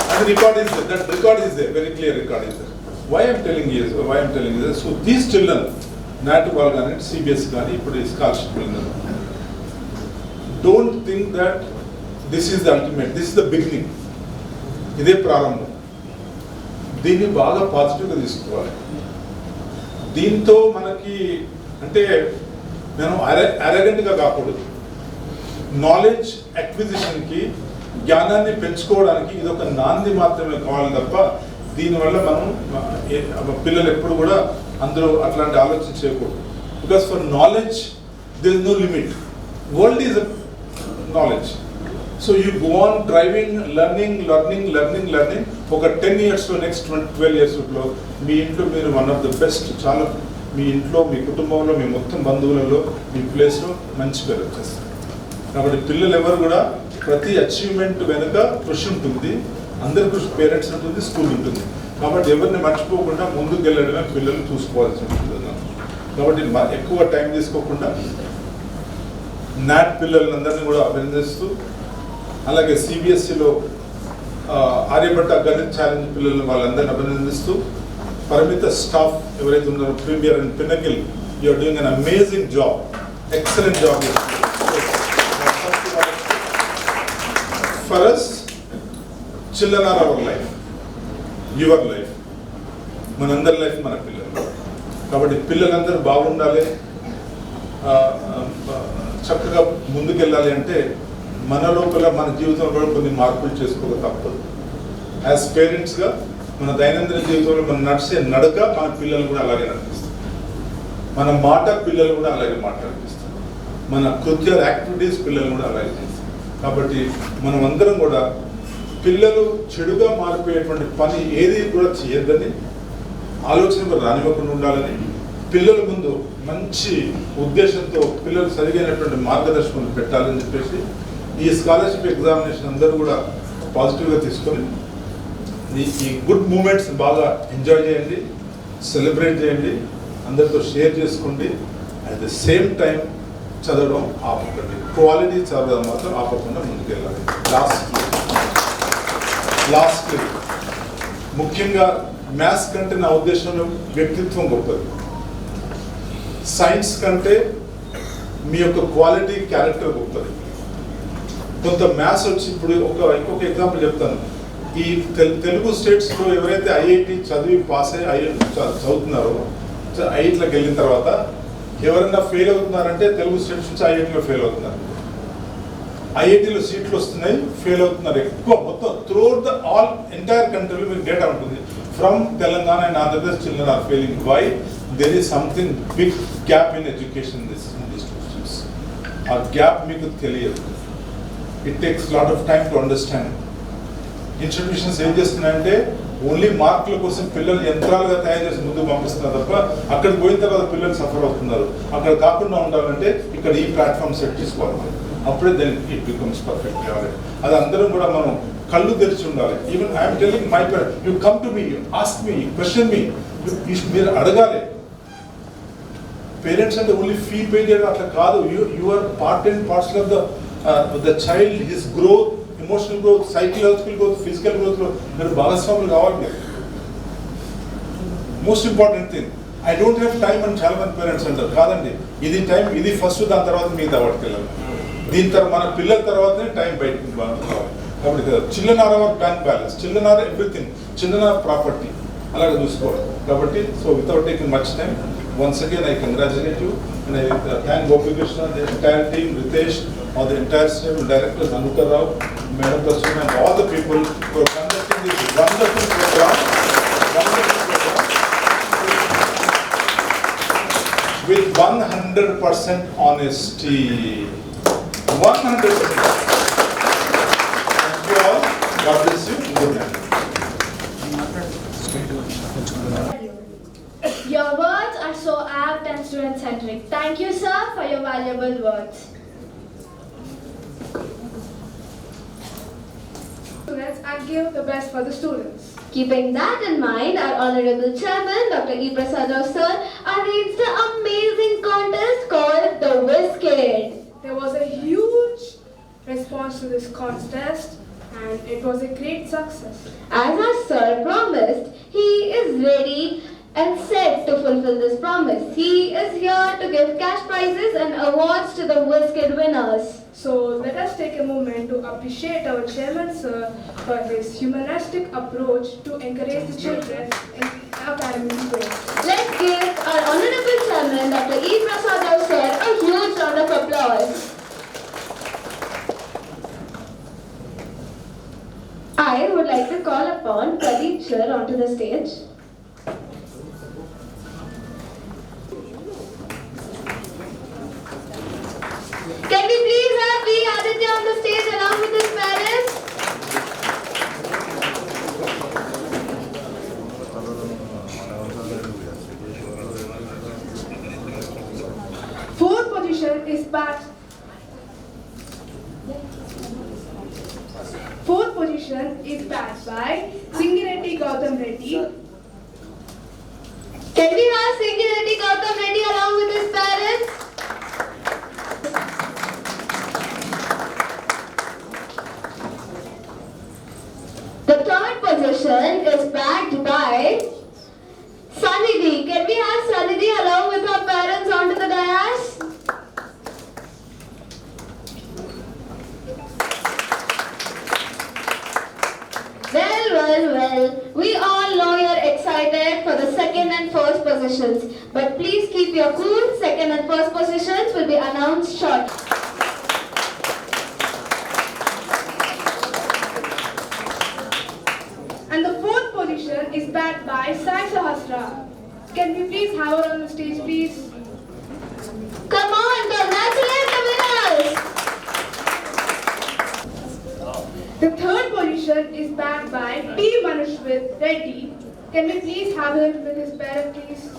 And the record is there. That record is there. Very clear record is there. Why I'm telling you this? So these children, NAT వాళ్ళు కానీ CBSE కానీ ఇప్పుడు స్కాలర్షిప్ ఉన్నారు. Don't think that this is the ultimate. This is the beginning. ఇదే ప్రారంభం. దీన్ని బాగా పాజిటివ్గా తీసుకోవాలి. దీంతో మనకి అంటే నేను అరగెంట్గా కాకూడదు. నాలెడ్జ్ అక్విజిషన్కి, జ్ఞానాన్ని పెంచుకోవడానికి ఇది ఒక నాంది మాత్రమే కావాలి తప్ప దీనివల్ల మనం పిల్లలు ఎప్పుడు కూడా అందరూ అట్లాంటి ఆలోచన చేయకూడదు. Because for knowledge there is no limit. World is knowledge. So you go on driving, learning. ఒక 10 yearsలో, నెక్స్ట్ 12 yearsలో మీ ఇంట్లో మీరు వన్ ఆఫ్ ద బెస్ట్. చాలా మీ ఇంట్లో, మీ కుటుంబంలో, మీ మొత్తం బంధువులలో, మీ ప్లేస్లో మంచి పేరు వచ్చేస్తారు. కాబట్టి పిల్లలు ఎవరు కూడా ప్రతి అచీవ్మెంట్ వెనుక కృషి ఉంటుంది. అందరి కృషి పేరెంట్స్ ఉంటుంది, స్కూల్ ఉంటుంది. కాబట్టి ఎవరిని మర్చిపోకుండా ముందుకు వెళ్ళడమే పిల్లలు చూసుకోవాల్సి ఉంటుంది. కాబట్టి ఎక్కువ టైం తీసుకోకుండా నాట్ పిల్లలందరినీ కూడా అభినందిస్తూ, అలాగే సిబిఎస్ఈలో ఆర్యభట్ట గణిత ఛాలెంజ్ పిల్లలను వాళ్ళందరినీ అభినందిస్తూ, పరిమిత స్టాఫ్ ఎవరైతే ఉన్నారో premier and pinnacle, you are doing an amazing job, excellent job. For us, children are our life, your life, మనందరి లైఫ్ మన పిల్లలు. కాబట్టి పిల్లలందరూ బాగుండాలి, చక్కగా ముందుకెళ్ళాలి అంటే మన లోపల మన జీవితంలో కొన్ని మార్పులు చేసుకోక తప్పదు. యాజ్ పేరెంట్స్గా మన దైనందిన జీవితంలో మనం నడిచే నడక మన పిల్లలు కూడా అలాగే నడిపిస్తాం, మన మాట పిల్లలు కూడా అలాగే మాట్లాడిపిస్తాం, మన కృత్య యాక్టివిటీస్ పిల్లలు కూడా అలాగే చేస్తాం. కాబట్టి మనం అందరం కూడా పిల్లలు చెడుగా మారిపోయేటువంటి పని ఏది కూడా చేయొద్దని, ఆలోచన కూడా రానివ్వకుండా ఉండాలని, పిల్లల ముందు మంచి ఉద్దేశంతో పిల్లలు సరిగైనటువంటి మార్గదర్శకం పెట్టాలని చెప్పేసి ఈ స్కాలర్షిప్ ఎగ్జామినేషన్ అందరూ కూడా పాజిటివ్గా తీసుకొని ఈ గుడ్ మూమెంట్స్ బాగా ఎంజాయ్ చేయండి, సెలబ్రేట్ చేయండి, అందరితో షేర్ చేసుకోండి. అట్ ద సేమ్ టైం చదవడం ఆపకండి, క్వాలిటీ చదవడం మాత్రం ఆపకుండా ముందుకెళ్ళాలి. లాస్ట్ ముఖ్యంగా మ్యాథ్స్ కంటే నా ఉద్దేశంలో వ్యక్తిత్వం గొప్పది. సైన్స్ కంటే మీ యొక్క క్వాలిటీ క్యారెక్టర్ గొప్పది. కొంత మ్యాథ్స్ వచ్చి ఇప్పుడు ఇంకొక ఎగ్జాంపుల్ చెప్తాను. ఈ తెలుగు స్టేట్స్లో ఎవరైతే ఐఐటి చదివి పాస్ అయ్యి చదువుతున్నారో, ఐఐటీలోకి వెళ్ళిన తర్వాత ఎవరైనా ఫెయిల్ అవుతున్నారంటే తెలుగు స్టేట్స్ నుంచి ఐఐటీలో ఫెయిల్ అవుతున్నారు. ఐఐటీలో సీట్లు వస్తున్నాయి, ఫెయిల్ అవుతున్నారు ఎక్కువ. మొత్తం త్రూఅవుట్ ద ఆల్ ఎంటైర్ కంట్రీలో మీకు డేటా ఉంటుంది. From Telangana and Andhra Pradesh children are failing. Why? There is something big gap in education this institutions. ఆ గ్యాప్ మీకు తెలియదు. It takes lot of time to understand. Institutions ఏం చేస్తున్నాయంటే ఓన్లీ మార్కుల కోసం పిల్లలు యంత్రాలుగా తయారు చేసి ముందుకు పంపిస్తున్నారు తప్ప అక్కడికి పోయిన తర్వాత పిల్లలు సఫర్ అవుతున్నారు. అక్కడ కాకుండా ఉండాలంటే ఇక్కడ ఈ ప్లాట్ఫామ్ సెట్ చేసుకోవాలి. అప్పుడే దెన్ ఇట్ బికమ్స్ పర్ఫెక్ట్ కావాలి. అది అందరం కూడా మనం కళ్ళు తెరిచి ఉండాలి. Even I'm telling my parent, you come to me, ask me, question me, మీరు అడగాలి. పేరెంట్స్ అంటే ఓన్లీ ఫీ పే చేయడం అట్లా కాదు. You are part and parcel of the child, his growth, emotional growth, psychological growth, physical గ్రోత్లో మీరు భాగస్వాములు కావాలి. మీరు most important thing. I don't have time అని చాలా మంది పేరెంట్స్ అంటారు. కాదండి, ఇది టైం, ఇది ఫస్ట్, దాని తర్వాత మిగతా వాటికి వెళ్ళాలి. దీని తర్వాత మన పిల్లల తర్వాతనే టైం బయటకు కావాలి. కాబట్టి children are our bank balance, children are everything, children are property, అలాగే చూసుకోవాలి. కాబట్టి so without taking much time, once again I congratulate you and I thank Gopi Krishna, the entire team, Ritesh, all the entire staff, directors Anukar Rao, Madam Prasuna, and all the people who are conducting this wonderful program with 100% honesty. 100%. Thank you all. God bless you. Good night. Your words are so apt and student-centric. Thank you, sir, for your valuable words. Students and give the best for the students. Keeping that in mind, our Honorable Chairman, Dr. E. Prasad Rao sir, arranged an amazing contest called the Whiz-Kid. There was a huge response to this contest and it was a great success. As our sir promised, he is ready and set to fulfill this promise. He is here to give cash prizes and awards to the Whiz-Kid winners. So let us take a moment to appreciate our chairman sir for his humanistic approach to encourage the children in academic growth. Let's give our Honorable Chairman, Dr. E. Prasad Rao sir, a huge round of applause. I would like to call upon Pradeep sir onto the stage. Can we please have V. Aditya on the stage along with his parents? Fourth position is backed. Fourth position is backed by Singireddy Gautam Reddy. Can we have Singireddy Gautam Reddy along with his parents? The third position is backed by Sunidhi. Can we have Sunidhi along with her parents onto the dais? Well, we all know you're excited for the second and first positions. But please keep your cool, second and first positions will be announced shortly. one is backed by Sai Sahasra. Can we please have her on the stage, please? Come on, congratulate the winners! The third position is backed by P. Manushwit Reddy. Can we please have him with his parent, please?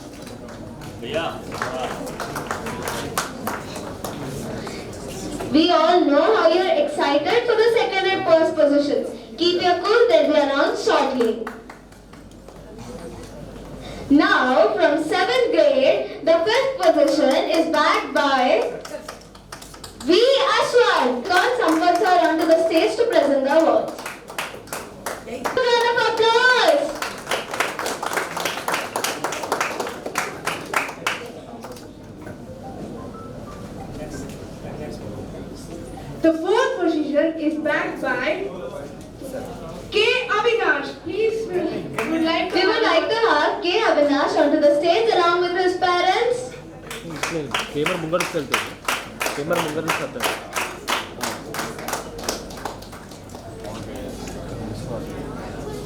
We all know how you're excited for the second and first positions. Keep your cool, they'll be announced shortly. Now, from 7th grade, the 5th position is backed by V. Ashwan. Call Sampath sir onto the stage to present the awards. Round of applause. The fourth position is backed by K. Avinash. Please, we would like We would like to have K. Avinash onto the stage along with his parents. Camera ముంగడికి వెళ్తుంది camera ముంగడికి వెళ్తాడు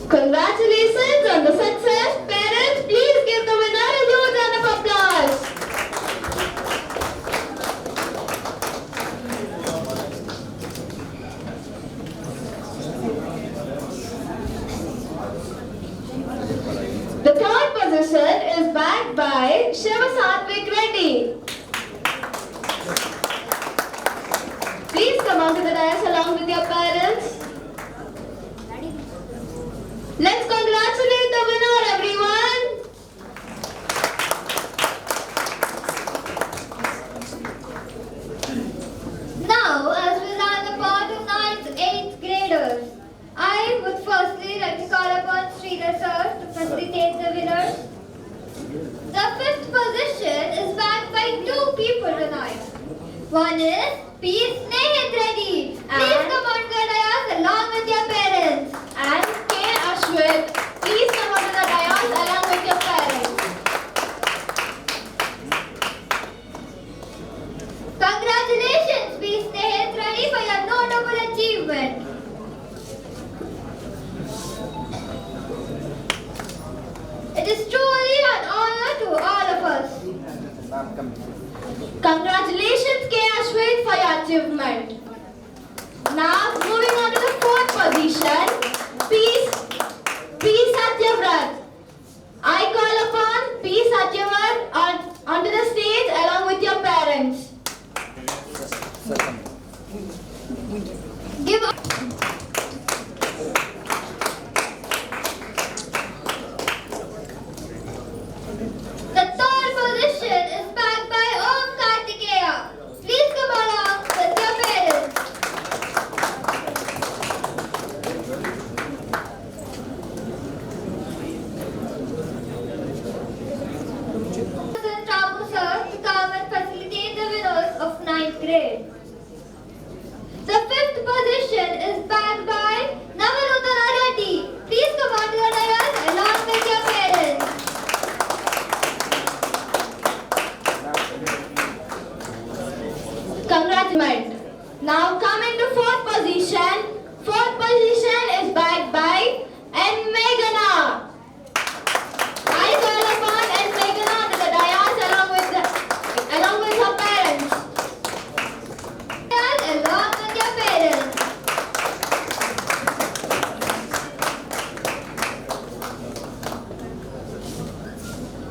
Congratulations on the success. Parents, please give the winner a huge round of applause. The third position is backed by Shiva Satvik Reddy. Please come onto the dais along with your parents. Let's congratulate the winner, everyone. Now, as we learn about the 9th, 8th graders, I would firstly like to call upon Sridhar sir to facilitate the winners. The 5th position is backed by 2 people tonight. One is P. Snehit Reddy. Please come on to the dais along with your parents. And K. Ashwin, please come onto the dais along with your parents. Congratulations, P. Snehit Reddy, for your notable achievement. It is truly an honor to all of us. Congratulations, K. Ashwin, for your achievement. Now, moving on to the 4th position, P. Satyavrat. I call upon P. Satyavrat onto the stage along with your parents. Give up. The 3rd position is backed by Om Kartikeya. Please come along with your parents. Tamu sir to come and facilitate the winners of 9th grade. The 5th position is backed by Navanutana Reddy. Please come on to the dais along with your parents. Congratulations. Now coming to 4th position. 4th position is backed by N. Meghana. I call upon N. Meghana to the dais along with her parents. Along with your parents.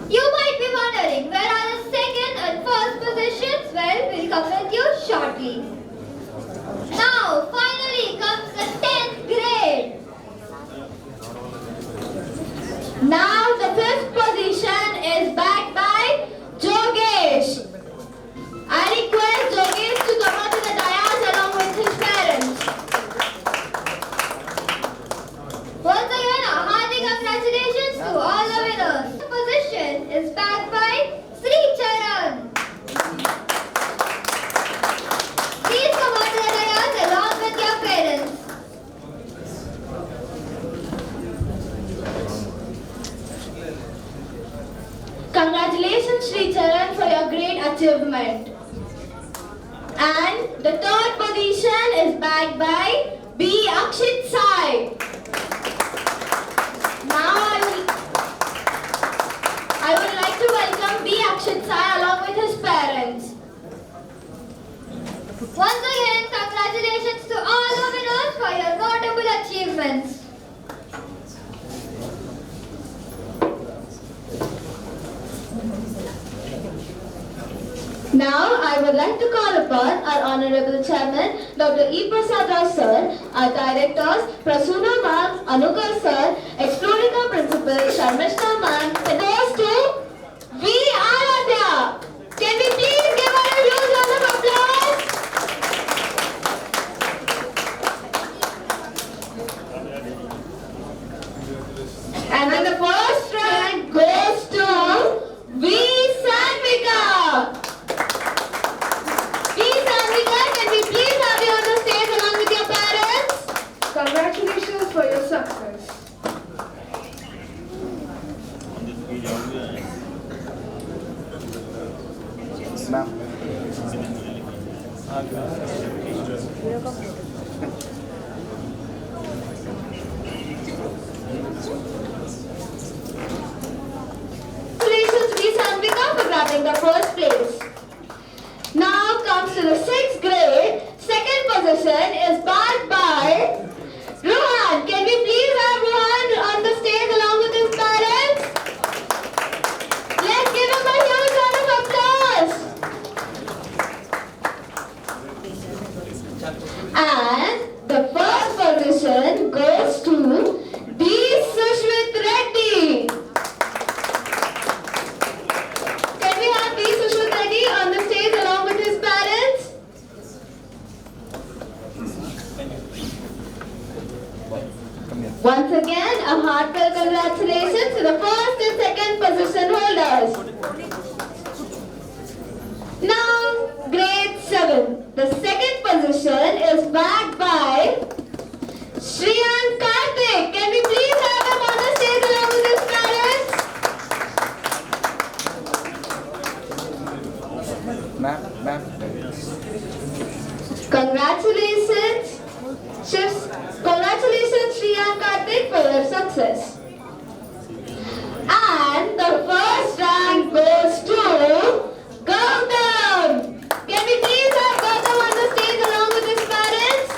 You might be wondering where are the 2nd and 1st positions? Well, we'll come with you shortly. Now, finally comes the 10th grade. Now the 5th position is backed by Jogesh. I request Jogesh to come onto the dais along with his parents. Once again, a hearty congratulations to all the winners. The position is backed by Sri Charan. Please come on to the dais along with your parents. Congratulations, Sri Charan, for your great achievement. And the 3rd position is backed by B. Akshit Sai. Now I will Once again, congratulations to all the winners for your notable achievements. Now, I would like to call upon our Honorable Chairman, Dr. E. Prasad Rao Sir, our Directors, Prasuna Ma'am, Anukar Sir, Explorica Principal, Sharmishta Ma'am, and goes to V. Aradhya. Can we please give her a huge round of applause? And then the first rank goes to V. Sanvika. Please, Sanvika, can we please have you on the stage along with your parents? Congratulations for your success. Congratulations, V. Sanvika, for grabbing the first place. Now comes to the 6th grade. Second position is bagged by Rohan. Can we please have Rohan on the stage along with his parents? Let's give him a huge round of applause. And the first position goes to D. Sushmit Reddy. Can we have D. Sushmit Reddy on the stage along with his parents? Once again, a heartfelt congratulations to the first and second position holders. Now, grade 7. The second position is bagged by Shriyant Karthik. Can we please have him on the stage along with his parents? Congratulations, congratulations Shriyant Karthik for your success. And the first rank goes to Gautam. Can we please have Gautam on the stage along with his parents?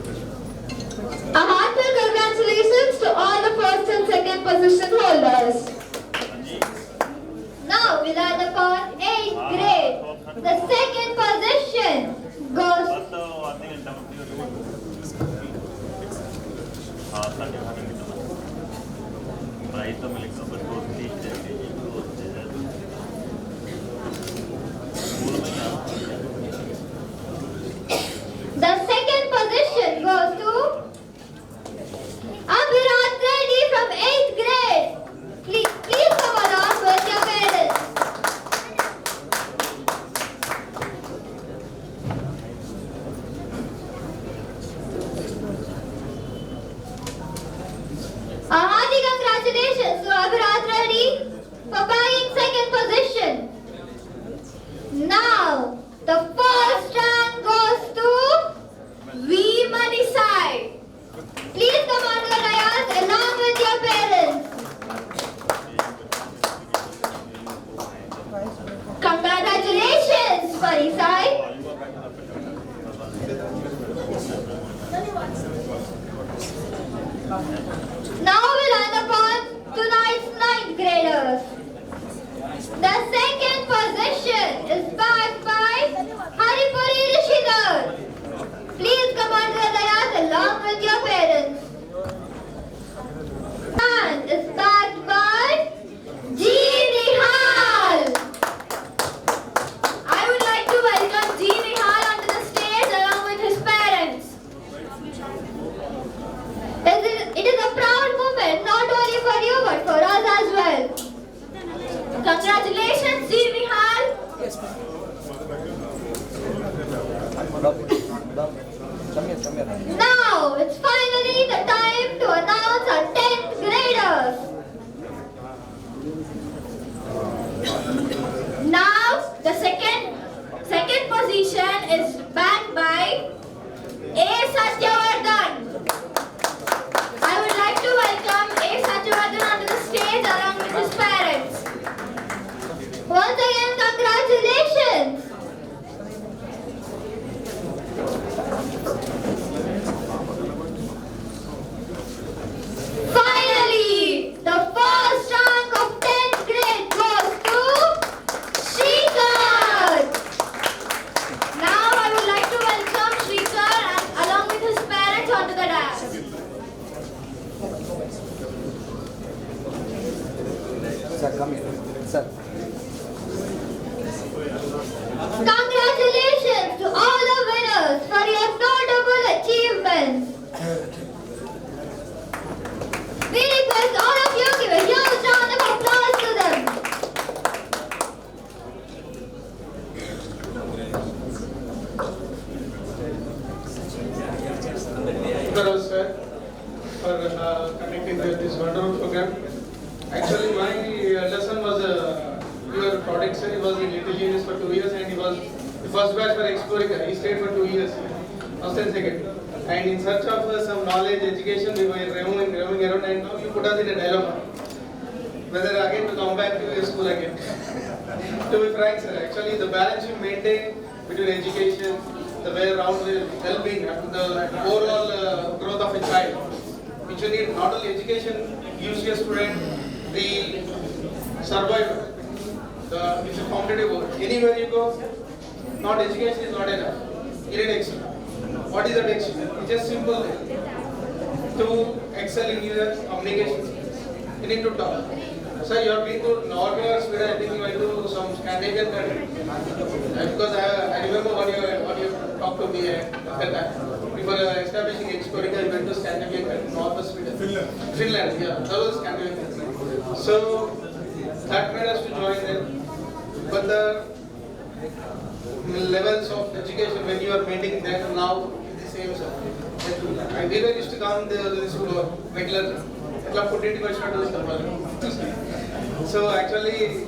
A heartfelt congratulations to all the first and second position holders. Now we'll add upon 8th grade. The second position goes The second position goes to Abhirat Reddy from 8th grade. Please come along with your parents. A hearty congratulations to Abhirat Reddy for buying second position. Now, the first rank goes to V. Manisai. Please come on to the dais along with your parents. Congratulations, Manisai. Now we'll end upon tonight's 9th graders. The second position is bagged by Haripuri Rishidhar. Please come on to the dais along with your parents. And is backed by G. Nihal. I would like to welcome G. Nihal onto the stage along with his parents. It is a proud moment not only for you but for us as well. Congratulations, G. Nihal. Now it's finally the time to announce our 10th graders. Now the second position is backed by A. Satyavardhan. I would like to welcome A. Satyavardhan onto the We request all of you give a huge round of applause to them. Hello, sir, for conducting this wonderful program. Actually, my lesson was your product, sir. He was in indigenous for 2 years, and he was the first batch for Explorica. He stayed for 2 years, first and second. And in search of some knowledge, education, we were roaming around, and now you put us in a dilemma. Whether again to come back to your school again. To be frank, sir, actually the balance you maintain between education, the way around well-being, and the overall growth of a child, which you need not only education gives you a student the survival. It's a competitive world. Anywhere you go, not education is not enough. You need excel. What is that excel? It's just simple. To excel in your communication skills, you need to talk. Sir, you have been to Norway or Sweden. I think you went to some Scandinavian country. Because I remember what you talked to me at that time. Before establishing Explorica, I went to Scandinavian country, North of Sweden. Finland, yeah, that was Scandinavian country. So that made us to join them. But the levels of education when you are meeting then and now is the same, sir. And we used to come to the school regularly. So actually,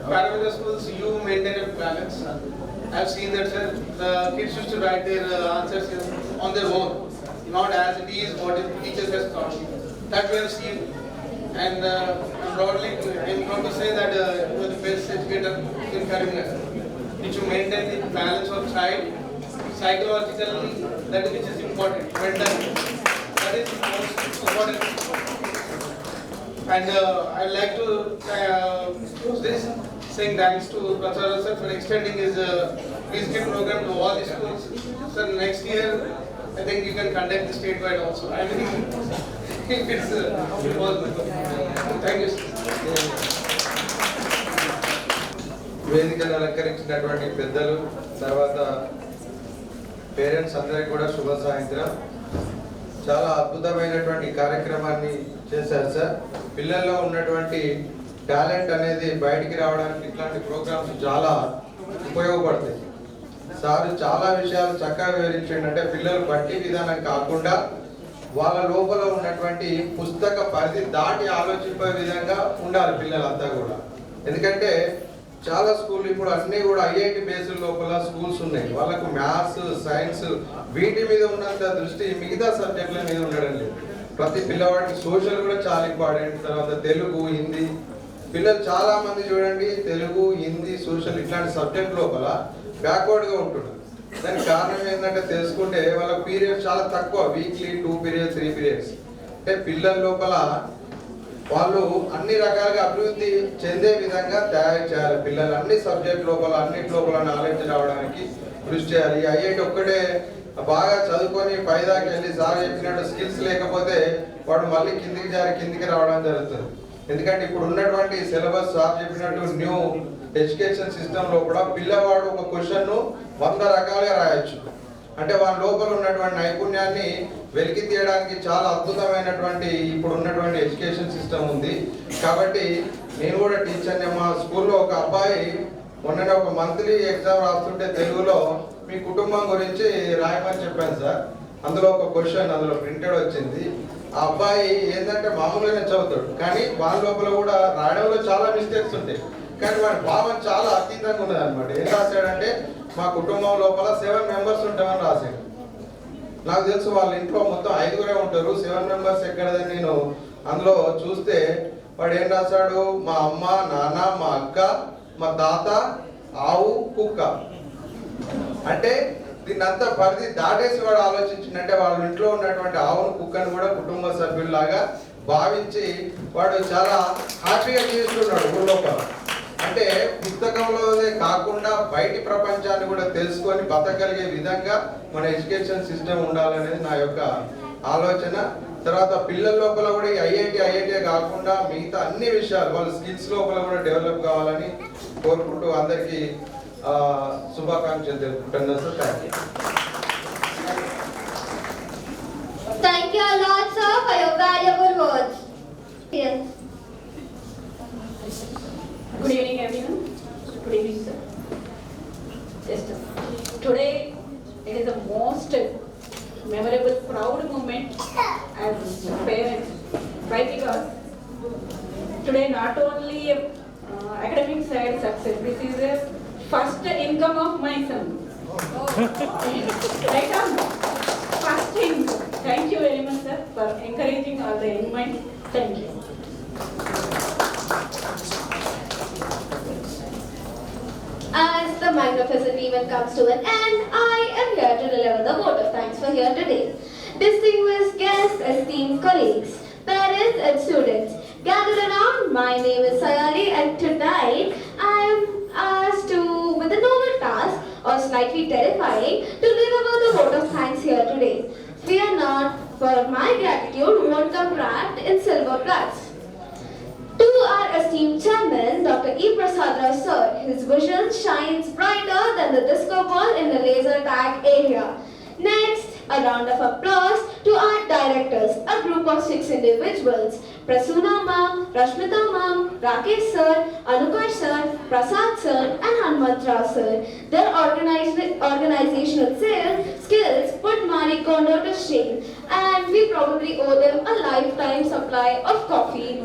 paramedical schools, you maintain a balance. I've seen that, sir. The kids used to write their answers on their own, not as it is what the teachers has taught. That we have seen. And broadly, I'm going to say that you are the best educator in Karimnagar. Which you maintain the balance of child, psychologically, that which is important, mentally. That is most important. And I'd like to close this saying thanks to Prasad sir for extending his visiting program to all the schools. So next year, I think you can conduct the statewide also. I mean, if it's possible. Thank you, sir. వేదికను అలంకరించినటువంటి పెద్దలు, తర్వాత parents అందరికీ కూడా శుభ సాయంత్రం. చాలా అద్భుతమైనటువంటి కార్యక్రమాన్ని చేశారు సార్. పిల్లల్లో ఉన్నటువంటి టాలెంట్ అనేది బయటికి రావడానికి ఇట్లాంటి ప్రోగ్రామ్స్ చాలా ఉపయోగపడతాయి. సార్ చాలా విషయాలు చక్కగా వివరించండి. అంటే పిల్లలు బట్టి విధానం కాకుండా వాళ్ళ లోపల ఉన్నటువంటి పుస్తక పరిధి దాటి ఆలోచించే విధంగా ఉండాలి పిల్లలంతా కూడా. ఎందుకంటే చాలా స్కూల్ ఇప్పుడు అన్నీ కూడా ఐఐటి బేస్డ్ లోపల స్కూల్స్ ఉన్నాయి. వాళ్ళకు మ్యాథ్స్, సైన్స్ వీటి మీద ఉన్నంత దృష్టి మిగతా సబ్జెక్టుల మీద ఉండడం లేదు. ప్రతి పిల్లవాడికి సోషల్ కూడా చాలా ఇంపార్టెంట్. తర్వాత తెలుగు, హిందీ పిల్లలు చాలా మంది చూడండి తెలుగు, హిందీ, సోషల్ ఇట్లాంటి సబ్జెక్ట్ లోపల బ్యాక్వర్డ్గా ఉంటున్నారు. దానికి కారణం ఏంటంటే తెలుసుకుంటే వాళ్ళ పీరియడ్స్ చాలా తక్కువ, వీక్లీ 2 periods 3 periods. అంటే పిల్లల లోపల వాళ్ళు అన్ని రకాలుగా అభివృద్ధి చెందే విధంగా తయారు చేయాలి. పిల్లలు అన్ని సబ్జెక్ట్ లోపల అన్నిటి లోపల నాలెడ్జ్ రావడానికి కృషి చేయాలి. ఐఐటి ఒక్కటే బాగా చదువుకొని పైదాకి వెళ్ళి సార్ చెప్పినట్టు స్కిల్స్ లేకపోతే వాడు మళ్ళీ కిందికి రావడం జరుగుతుంది. ఎందుకంటే ఇప్పుడు ఉన్నటువంటి సిలబస్ సార్ చెప్పినట్టు న్యూ ఎడ్యుకేషన్ సిస్టమ్ లోపల పిల్లవాడు ఒక క్వశ్చన్ను 100 రకాలుగా రాయొచ్చు. అంటే వాళ్ళ లోపల ఉన్నటువంటి నైపుణ్యాన్ని వెలికి తీయడానికి చాలా అద్భుతమైనటువంటి ఇప్పుడు ఉన్నటువంటి ఎడ్యుకేషన్ సిస్టమ్ ఉంది. కాబట్టి నేను కూడా టీచర్ని. మా స్కూల్లో ఒక అబ్బాయి మొన్న ఒక మంత్లీ ఎగ్జామ్ రాస్తుంటే తెలుగులో మీ కుటుంబం గురించి రాయమని చెప్పాను సార్. అందులో ఒక క్వశ్చన్ అందులో ప్రింటెడ్ వచ్చింది. ఆ అబ్బాయి ఏంటంటే మామూలుగానే చదువుతాడు, కానీ వాళ్ళ లోపల కూడా రాయడంలో చాలా మిస్టేక్స్ ఉంటాయి. కానీ వాడి భావం చాలా అతీతంగా ఉన్నది అనమాట. ఏం రాశాడంటే మా కుటుంబం లోపల 7 members ఉంటామని రాశాడు. నాకు తెలుసు వాళ్ళ ఇంట్లో మొత్తం 5 ఉంటారు, 7 members ఎక్కడదని నేను అందులో చూస్తే వాడు ఏం రాశాడు, మా అమ్మ, నాన్న, మా అక్క, మా తాత, ఆవు, కుక్క. అంటే దీన్ని అంతా పరిధి దాటేసి వాడు ఆలోచించిందంటే వాళ్ళ ఇంట్లో ఉన్నటువంటి ఆవును, కుక్కను కూడా కుటుంబ సభ్యుల్లాగా భావించి వాడు చాలా హ్యాపీగా జీవిస్తున్నాడు ఊళ్ళోపల. అంటే పుస్తకంలోనే కాకుండా బయటి ప్రపంచాన్ని కూడా తెలుసుకొని బతకగలిగే విధంగా మన ఎడ్యుకేషన్ సిస్టమ్ ఉండాలనేది నా యొక్క ఆలోచన. తర్వాత పిల్లల లోపల కూడా ఐఐటి కాకుండా మిగతా అన్ని విషయాలు వాళ్ళ స్కిల్స్ లోపల కూడా డెవలప్ కావాలని కోరుకుంటూ అందరికీ శుభాకాంక్షలు తెలుపుకుంటున్నాను sir. Thank you. Thank you a lot, sir, for your valuable words. Yes. Good evening, everyone. Good evening, sir. Yes, sir. Today, it is the most memorable, proud moment as parents. Why? Because today not only academic side success, this is the first income of my son. Right on? First income. Thank you very much, sir, for encouraging all the young minds. Thank you. As the magnificent event comes to an end, I am here to deliver the vote of thanks for here today. Distinguished guests, esteemed colleagues, parents and students, gathered around, my name is Sayali and tonight I am asked to, with a noble task or slightly terrifying, to deliver the vote of thanks here today. Fear not, for my gratitude won't come wrapped in silver plaques. To our esteemed chairman, Dr. E. Prasad Rao sir, his vision shines brighter than the disco ball in the laser tag area. Next, a round of applause to our directors, a group of 6 individuals, Prasoona ma'am, Rashmita ma'am, Rakesh sir, Anukar sir, Prasad sir and Hanumat Rao sir. Their organizational skills put Marie Kondo to shame, and we probably owe them a lifetime supply of coffee.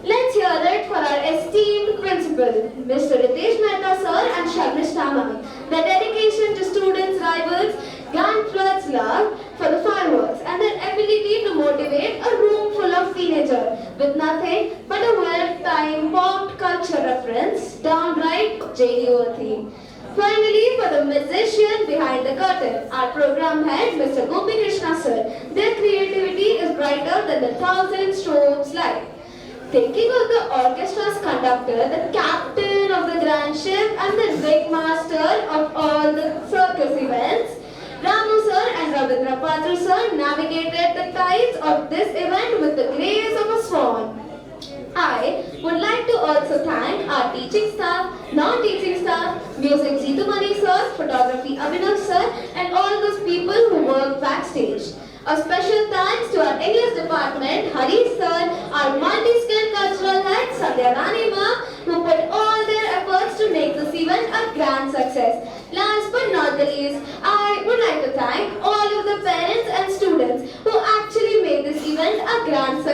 Let's hear it for our esteemed principal, Mr. Ritesh Mehta sir and Sharmishta ma'am. Their dedication to students' rivals, Gan floods love for the fireworks and their ability to motivate a room full of teenagers with nothing but a well-timed pop culture reference, downright JDO Finally, for the musician behind the curtain, our program head, Mr. Gopi Krishna sir. Their creativity is brighter than the 1,000 strobes light. Thinking of the orchestra's conductor, the captain of the grand ship and the big master of all the circus events, Ramu sir and Ravindra Patra sir navigated the tides of this event with the grace of a swan. I would like to also thank our teaching staff, non-teaching staff, music Jitumani sir, photography Abhinav sir and all those people who work backstage. A special thanks to our English department, Hari sir, our multi-skilled cultural head, Sandhya Rani ma'am, who put all their efforts to make this event a grand success. Last but not the least, I would like to thank all of the parents and students who actually made this event a grand